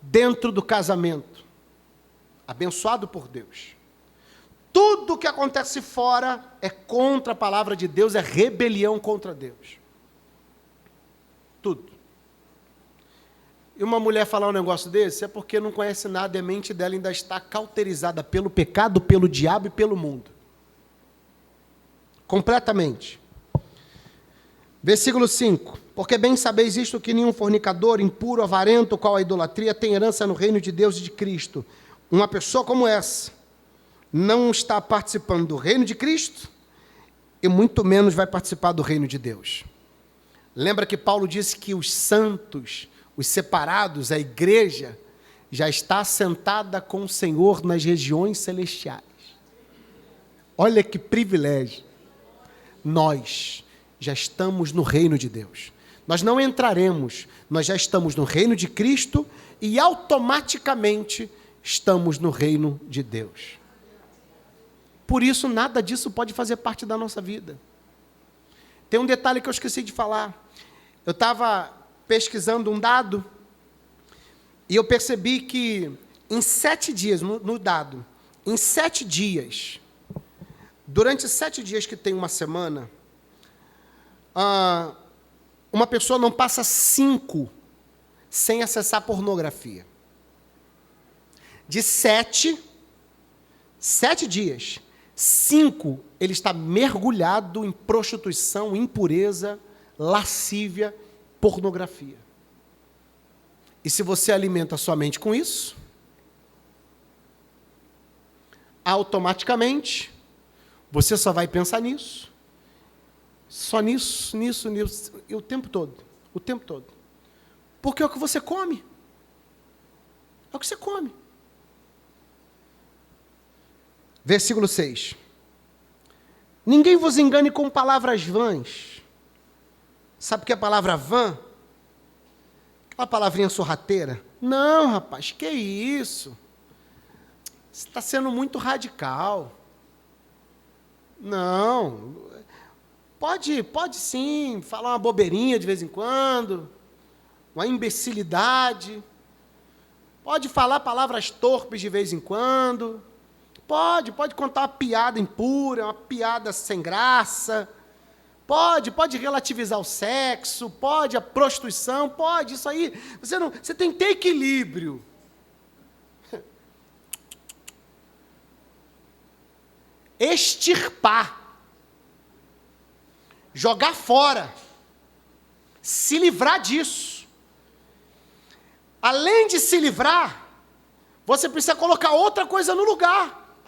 dentro do casamento. Abençoado por Deus. Tudo que acontece fora é contra a palavra de Deus, é rebelião contra Deus. Tudo. E uma mulher falar um negócio desse é porque não conhece nada e a mente dela ainda está cauterizada pelo pecado, pelo diabo e pelo mundo. Completamente. Versículo 5. Porque bem sabeis isto, que nenhum fornicador, impuro, avarento, qual a idolatria, tem herança no reino de Deus e de Cristo. Uma pessoa como essa não está participando do reino de Cristo e muito menos vai participar do reino de Deus. Lembra que Paulo disse que os santos, os separados, a igreja, já está assentada com o Senhor nas regiões celestiais. Olha que privilégio. Nós já estamos no reino de Deus. Nós não entraremos, nós já estamos no reino de Cristo e automaticamente estamos no reino de Deus. Por isso, nada disso pode fazer parte da nossa vida. Tem um detalhe que eu esqueci de falar. Eu estava pesquisando um dado e eu percebi que em 7 dias, no dado, em 7 dias, durante 7 dias que tem uma semana, uma pessoa não passa 5 sem acessar pornografia. De 7 dias, 5 ele está mergulhado em prostituição, impureza, lascívia, pornografia. E se você alimenta a sua mente com isso, automaticamente, você só vai pensar nisso. Só nisso, e o tempo todo. Porque é o que você come. É o que você come. Versículo 6. Ninguém vos engane com palavras vãs. Sabe o que é a palavra vã? Aquela palavrinha sorrateira. Não, rapaz, que isso? Você está sendo muito radical. Não. Pode sim, falar uma bobeirinha de vez em quando, uma imbecilidade. Pode falar palavras torpes de vez em quando. Pode contar uma piada impura, uma piada sem graça. Pode relativizar o sexo, pode a prostituição, pode isso aí. Você tem que ter equilíbrio. Extirpar. Jogar fora. Se livrar disso. Além de se livrar, você precisa colocar outra coisa no lugar.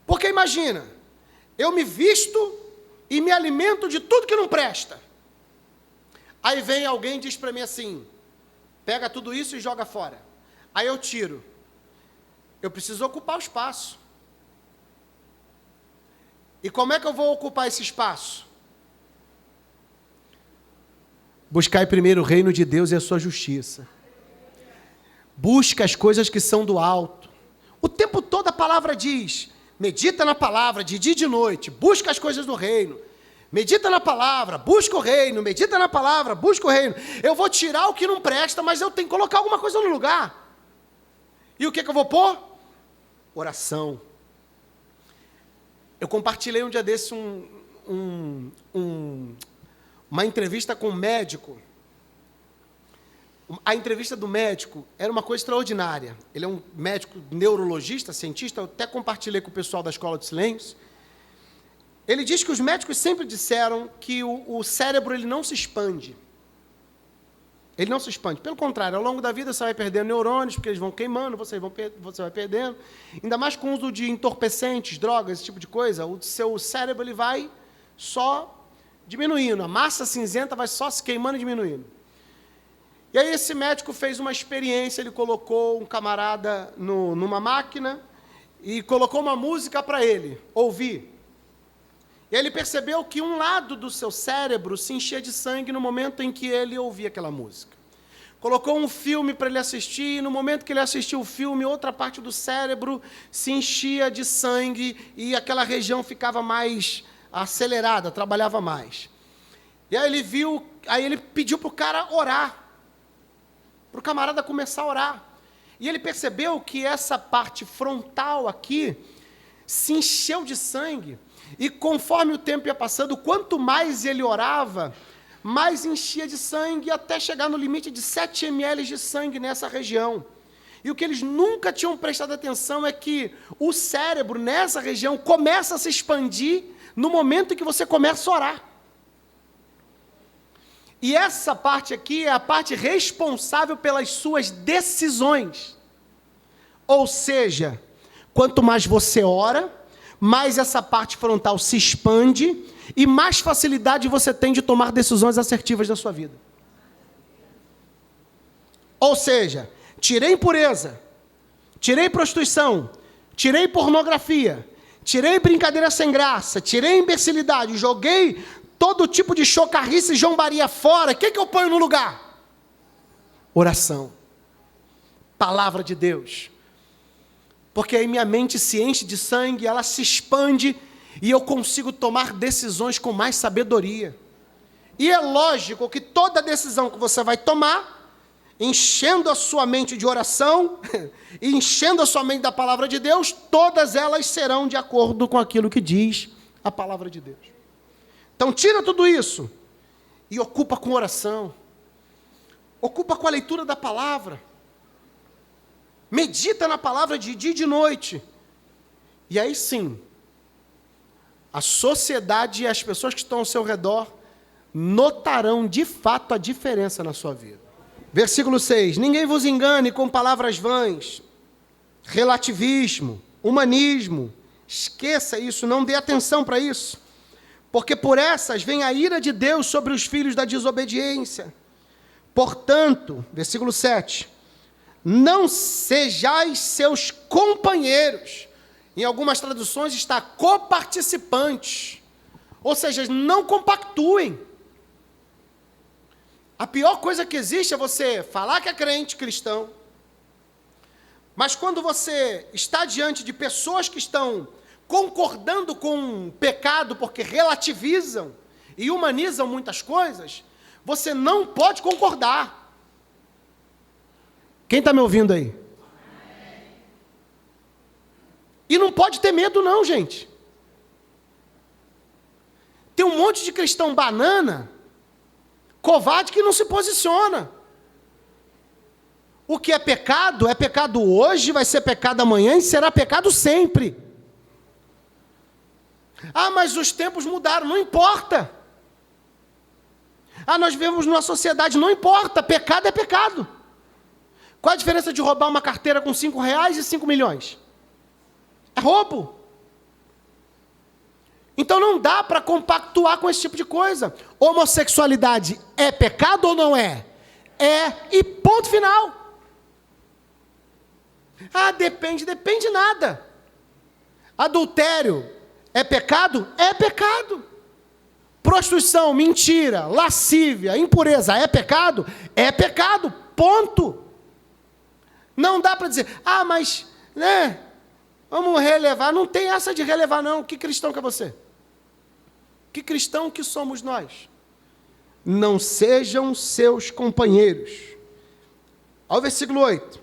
Porque imagina, eu me visto e me alimento de tudo que não presta. Aí vem alguém e diz para mim assim, pega tudo isso e joga fora. Aí eu tiro. Eu preciso ocupar o espaço. E como é que eu vou ocupar esse espaço? Buscai primeiro o reino de Deus e a sua justiça. Busca as coisas que são do alto. O tempo todo a palavra diz, medita na palavra de dia e de noite, busca as coisas do reino. Medita na palavra, busca o reino, medita na palavra, busca o reino. Eu vou tirar o que não presta, mas eu tenho que colocar alguma coisa no lugar. E o que eu vou pôr? Oração. Eu compartilhei um dia desse uma entrevista com um médico. A entrevista do médico era uma coisa extraordinária. Ele é um médico neurologista, cientista, eu até compartilhei com o pessoal da Escola de Silêncio. Ele diz que os médicos sempre disseram que o cérebro ele não se expande. Ele não se expande. Pelo contrário, ao longo da vida você vai perdendo neurônios, porque eles vão queimando, você vai perdendo. Ainda mais com o uso de entorpecentes, drogas, esse tipo de coisa, o seu cérebro ele vai só diminuindo. A massa cinzenta vai só se queimando e diminuindo. E aí esse médico fez uma experiência, ele colocou um camarada numa máquina e colocou uma música para ele ouvir. E aí ele percebeu que um lado do seu cérebro se enchia de sangue no momento em que ele ouvia aquela música. Colocou um filme para ele assistir, e no momento que ele assistiu o filme, outra parte do cérebro se enchia de sangue e aquela região ficava mais acelerada, trabalhava mais. E aí ele pediu para o cara orar, para o camarada começar a orar. E ele percebeu que essa parte frontal aqui se encheu de sangue, e conforme o tempo ia passando, quanto mais ele orava, mais enchia de sangue, até chegar no limite de 7 ml de sangue nessa região. E o que eles nunca tinham prestado atenção é que o cérebro nessa região começa a se expandir no momento em que você começa a orar. E essa parte aqui é a parte responsável pelas suas decisões. Ou seja, quanto mais você ora, mais essa parte frontal se expande e mais facilidade você tem de tomar decisões assertivas da sua vida. Ou seja, tirei impureza, tirei prostituição, tirei pornografia, tirei brincadeira sem graça, tirei imbecilidade, joguei todo tipo de chocarrice e jombaria fora. O que eu ponho no lugar? Oração. Palavra de Deus. Porque aí minha mente se enche de sangue, ela se expande e eu consigo tomar decisões com mais sabedoria. E é lógico que toda decisão que você vai tomar, enchendo a sua mente de oração, e enchendo a sua mente da palavra de Deus, todas elas serão de acordo com aquilo que diz a palavra de Deus. Então tira tudo isso e ocupa com oração. Ocupa com a leitura da palavra. Medita na palavra de dia e de noite. E aí sim, a sociedade e as pessoas que estão ao seu redor notarão de fato a diferença na sua vida. Versículo 6. Ninguém vos engane com palavras vãs, relativismo, humanismo. Esqueça isso, não dê atenção para isso. Porque por essas vem a ira de Deus sobre os filhos da desobediência. Portanto, versículo 7. Não sejais seus companheiros. Em algumas traduções está coparticipantes. Ou seja, não compactuem. A pior coisa que existe é você falar que é crente, cristão, mas quando você está diante de pessoas que estão concordando com o pecado porque relativizam e humanizam muitas coisas, você não pode concordar. Quem está me ouvindo aí? E não pode ter medo não, gente. Tem um monte de cristão banana, covarde, que não se posiciona. O que é pecado hoje, vai ser pecado amanhã e será pecado sempre. Ah, mas os tempos mudaram, não importa. Ah, nós vivemos numa sociedade, não importa, pecado é pecado. Qual a diferença de roubar uma carteira com R$5 e 5 milhões? É roubo. Então não dá para compactuar com esse tipo de coisa. Homossexualidade é pecado ou não é? É, e ponto final. Ah, depende nada. Adultério é pecado? É pecado. Prostituição, mentira, lascívia, impureza é pecado? É pecado, ponto. Não dá para dizer, ah, mas, né, vamos relevar. Não tem essa de relevar, não. Que cristão que é você? Que cristão que somos nós? Não sejam seus companheiros. Olha o versículo 8.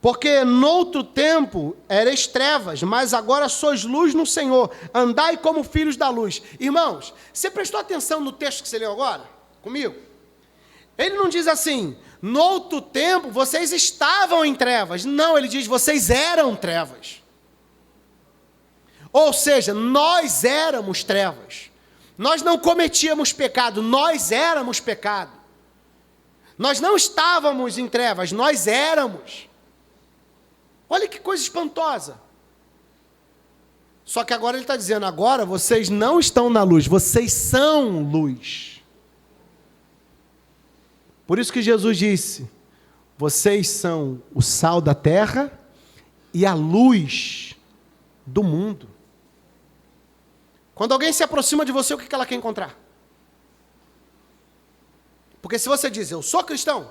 Porque noutro tempo erais trevas, mas agora sois luz no Senhor. Andai como filhos da luz. Irmãos, você prestou atenção no texto que você leu agora? Comigo? Ele não diz assim, noutro tempo vocês estavam em trevas. Não, ele diz, vocês eram trevas. Ou seja, nós éramos trevas. Nós não cometíamos pecado, nós éramos pecado. Nós não estávamos em trevas, nós éramos. Olha que coisa espantosa. Só que agora ele está dizendo, agora vocês não estão na luz, vocês são luz. Por isso que Jesus disse, vocês são o sal da terra e a luz do mundo. Quando alguém se aproxima de você, o que ela quer encontrar? Porque se você diz, eu sou cristão,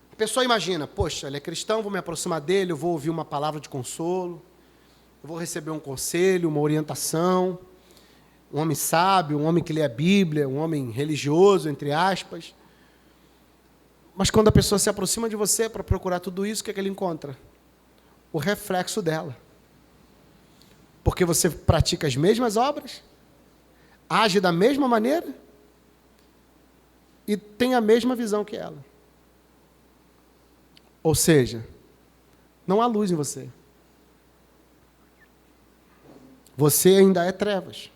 a pessoa imagina, poxa, ele é cristão, vou me aproximar dele, eu vou ouvir uma palavra de consolo, eu vou receber um conselho, uma orientação, um homem sábio, um homem que lê a Bíblia, um homem religioso, entre aspas. Mas quando a pessoa se aproxima de você para procurar tudo isso, o que é que ele encontra? O reflexo dela. Porque você pratica as mesmas obras, age da mesma maneira e tem a mesma visão que ela. Ou seja, não há luz em você. Você ainda é trevas.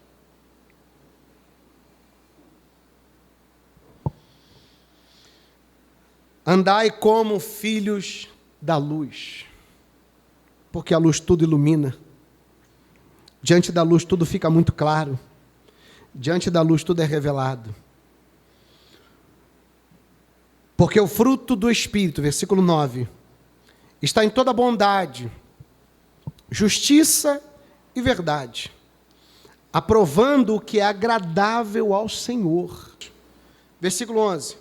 Andai como filhos da luz, porque a luz tudo ilumina. Diante da luz tudo fica muito claro. Diante da luz tudo é revelado. Porque o fruto do Espírito, versículo 9, está em toda bondade, justiça e verdade, aprovando o que é agradável ao Senhor. Versículo 11.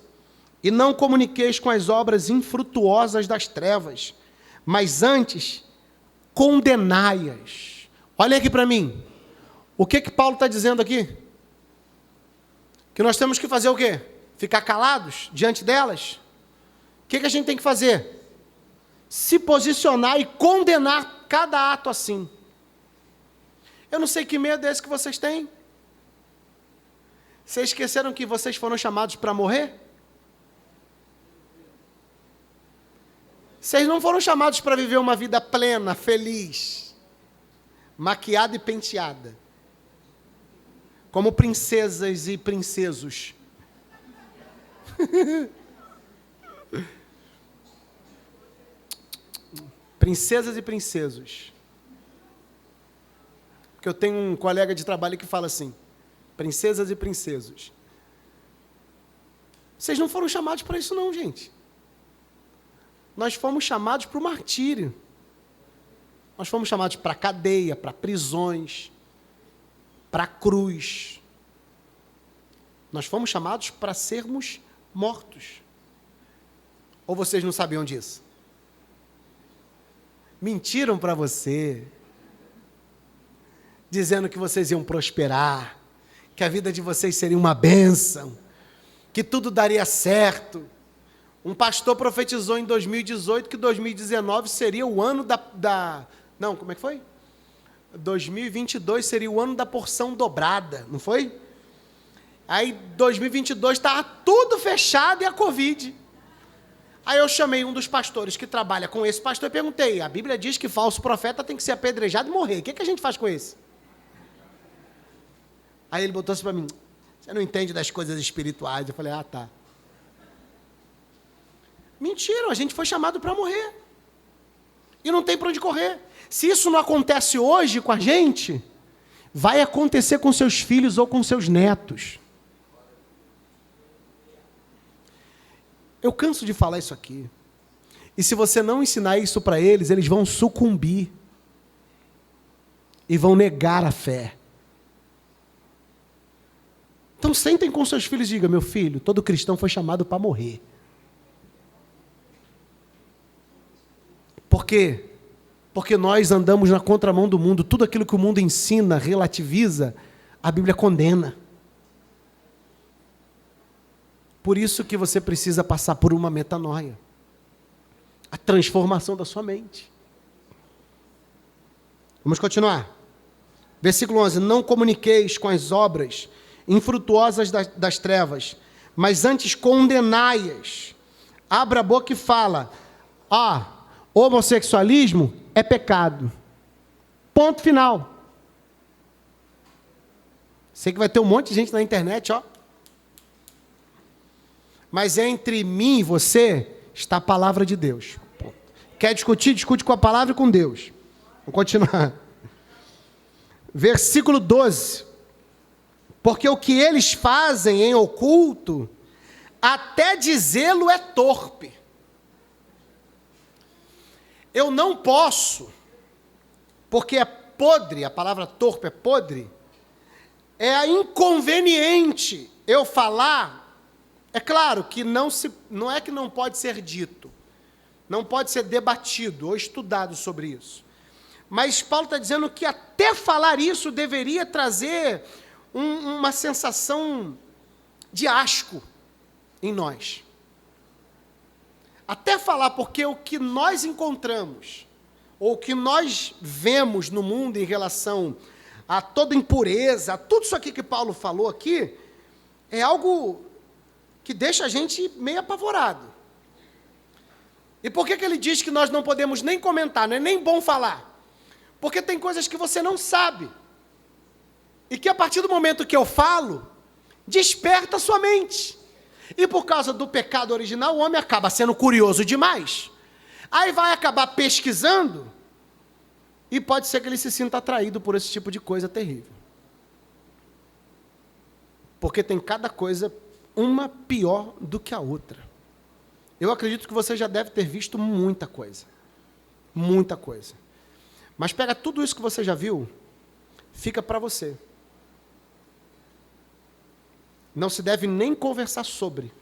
E não comuniqueis com as obras infrutuosas das trevas, mas antes condenai-as. Olha aqui para mim. O que Paulo está dizendo aqui? Que nós temos que fazer o quê? Ficar calados diante delas? O que a gente tem que fazer? Se posicionar e condenar cada ato assim. Eu não sei que medo é esse que vocês têm. Vocês esqueceram que vocês foram chamados para morrer? Vocês não foram chamados para viver uma vida plena, feliz, maquiada e penteada, como princesas e princesos. Princesas e princesos. Porque eu tenho um colega de trabalho que fala assim, princesas e princesos. Vocês não foram chamados para isso não, gente. Nós fomos chamados para o martírio. Nós fomos chamados para a cadeia, para prisões, para a cruz. Nós fomos chamados para sermos mortos. Ou vocês não sabiam disso? Mentiram para você, dizendo que vocês iam prosperar, que a vida de vocês seria uma bênção, que tudo daria certo. Um pastor profetizou em 2018 que 2019 seria o ano Não, como é que foi? 2022 seria o ano da porção dobrada, não foi? Aí 2022 estava tudo fechado e a Covid. Aí eu chamei um dos pastores que trabalha com esse pastor e perguntei, a Bíblia diz que falso profeta tem que ser apedrejado e morrer, o que a gente faz com esse? Aí ele botou assim para mim, você não entende das coisas espirituais. Eu falei, tá. Mentira, a gente foi chamado para morrer. E não tem para onde correr. Se isso não acontece hoje com a gente, vai acontecer com seus filhos ou com seus netos. Eu canso de falar isso aqui. E se você não ensinar isso para eles, eles vão sucumbir. E vão negar a fé. Então sentem com seus filhos e digam, meu filho, todo cristão foi chamado para morrer. Por quê? Porque nós andamos na contramão do mundo. Tudo aquilo que o mundo ensina, relativiza, a Bíblia condena. Por isso que você precisa passar por uma metanoia. A transformação da sua mente. Vamos continuar. Versículo 11. Não comuniqueis com as obras infrutuosas das trevas, mas antes condenai-as. Abra a boca e fala, homossexualismo é pecado. Ponto final. Sei que vai ter um monte de gente na internet, mas entre mim e você está a palavra de Deus. Quer discutir? Discute com a palavra e com Deus. Vamos continuar. Versículo 12. Porque o que eles fazem em oculto, até dizê-lo é torpe. Eu não posso, porque é podre, a palavra torpe é podre, é inconveniente eu falar. É claro que não é que não pode ser dito, não pode ser debatido ou estudado sobre isso. Mas Paulo está dizendo que até falar isso deveria trazer uma sensação de asco em nós. Até falar, porque o que nós encontramos, ou o que nós vemos no mundo em relação a toda impureza, a tudo isso aqui que Paulo falou aqui, é algo que deixa a gente meio apavorado. E por que ele diz que nós não podemos nem comentar, não é nem bom falar? Porque tem coisas que você não sabe. E que a partir do momento que eu falo, desperta a sua mente. E por causa do pecado original, o homem acaba sendo curioso demais. Aí vai acabar pesquisando, e pode ser que ele se sinta atraído por esse tipo de coisa terrível. Porque tem cada coisa, uma pior do que a outra. Eu acredito que você já deve ter visto muita coisa. Muita coisa. Mas pega tudo isso que você já viu, fica para você. Não se deve nem conversar sobre,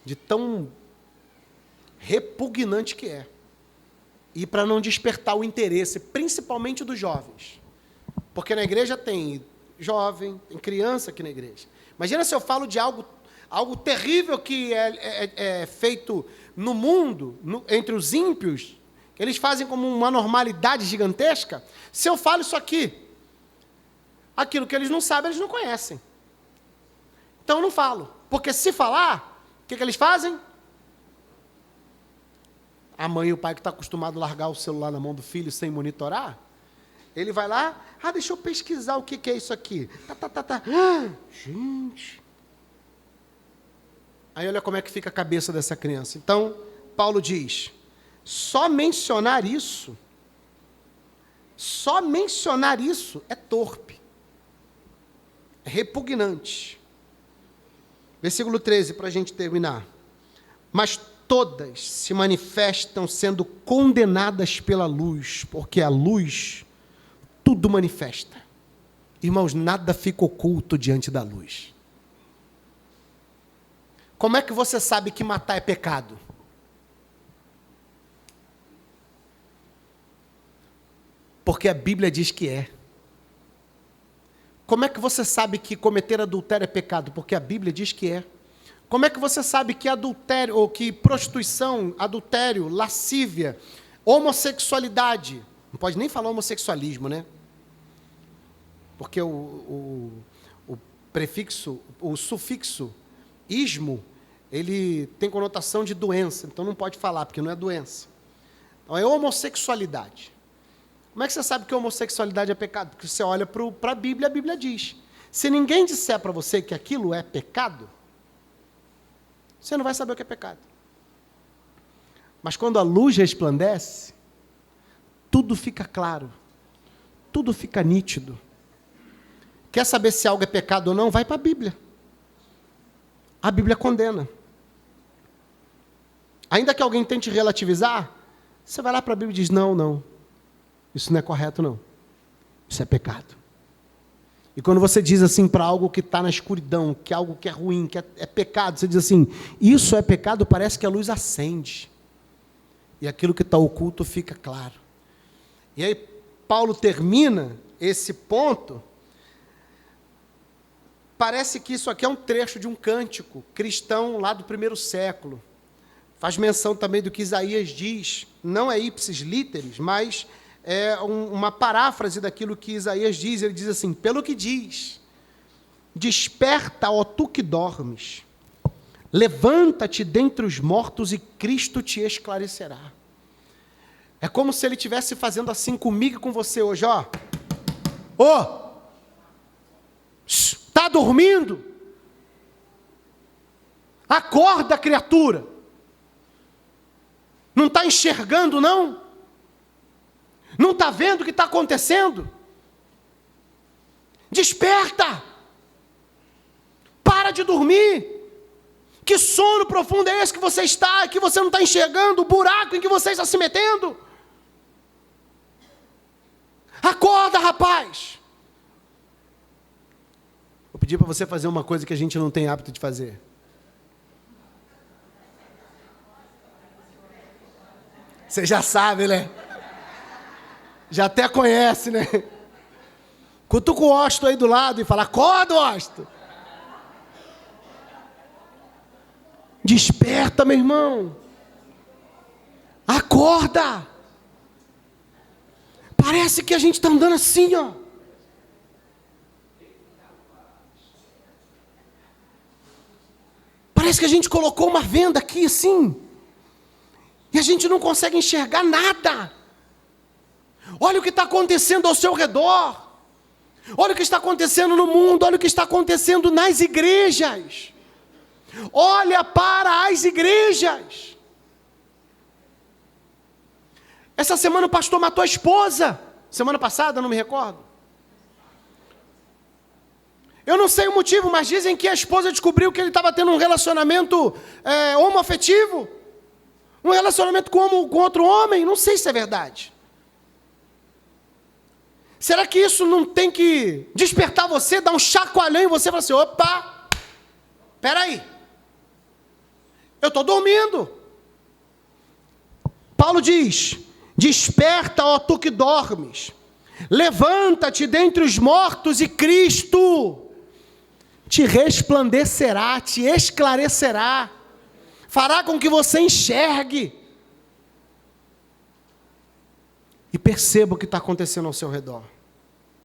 de tão repugnante que é. E para não despertar o interesse, principalmente dos jovens. Porque na igreja tem jovem, tem criança aqui na igreja. Imagina se eu falo de algo terrível que é feito no mundo, entre os ímpios, que eles fazem como uma normalidade gigantesca. Se eu falo isso aqui, aquilo que eles não sabem, eles não conhecem. Então eu não falo, porque se falar, o que eles fazem? A mãe e o pai que está acostumado a largar o celular na mão do filho sem monitorar, ele vai lá, deixa eu pesquisar o que é isso aqui. Gente. Aí olha como é que fica a cabeça dessa criança. Então, Paulo diz, só mencionar isso é torpe, é repugnante. Versículo 13, para a gente terminar. Mas todas se manifestam sendo condenadas pela luz, porque a luz tudo manifesta. Irmãos, nada fica oculto diante da luz. Como é que você sabe que matar é pecado? Porque a Bíblia diz que é. Como é que você sabe que cometer adultério é pecado? Porque a Bíblia diz que é. Como é que você sabe que adultério, ou que prostituição, adultério, lascívia, homossexualidade Não pode nem falar homossexualismo, né? Porque o prefixo, o sufixo ismo, ele tem conotação de doença, então não pode falar, porque não é doença. Então é homossexualidade. Como é que você sabe que a homossexualidade é pecado? Porque você olha para a Bíblia diz. Se ninguém disser para você que aquilo é pecado, você não vai saber o que é pecado. Mas quando a luz resplandece, tudo fica claro, tudo fica nítido. Quer saber se algo é pecado ou não? Vai para a Bíblia. A Bíblia condena. Ainda que alguém tente relativizar, você vai lá para a Bíblia e diz, não, isso não é correto não, isso é pecado. E quando você diz assim para algo que está na escuridão, que é algo que é ruim, que é pecado, você diz assim, isso é pecado, parece que a luz acende. E aquilo que está oculto fica claro. E aí Paulo termina esse ponto, parece que isso aqui é um trecho de um cântico cristão lá do 1º século. Faz menção também do que Isaías diz, não é ipsis literis, mas é uma paráfrase daquilo que Isaías diz. Ele diz assim, pelo que diz, desperta, ó tu que dormes, levanta-te dentre os mortos e Cristo te esclarecerá. É como se ele estivesse fazendo assim comigo e com você hoje, ó. Está dormindo? Acorda, criatura. Não está enxergando, não? Não está vendo o que está acontecendo? Desperta! Para de dormir! Que sono profundo é esse que você está, que você não está enxergando, o buraco em que você está se metendo? Acorda, rapaz! Vou pedir para você fazer uma coisa que a gente não tem hábito de fazer. Você já sabe, né? Já até conhece, né? Cutuca o Osto aí do lado e fala, acorda, Osto! Desperta, meu irmão! Acorda! Parece que a gente está andando assim, ó. Parece que a gente colocou uma venda aqui assim. E a gente não consegue enxergar nada. Olha o que está acontecendo ao seu redor. Olha o que está acontecendo no mundo. Olha o que está acontecendo nas igrejas. Olha para as igrejas. Essa semana o pastor matou a esposa. Semana passada, não me recordo. Eu não sei o motivo, mas dizem que a esposa descobriu que ele estava tendo um relacionamento homoafetivo. Um relacionamento com outro homem. Não sei se é verdade. Será que isso não tem que despertar você, dar um chacoalhão em você e falar assim, opa, peraí, eu estou dormindo. Paulo diz, desperta, ó tu que dormes, levanta-te dentre os mortos e Cristo te resplandecerá, te esclarecerá, fará com que você enxergue e perceba o que está acontecendo ao seu redor.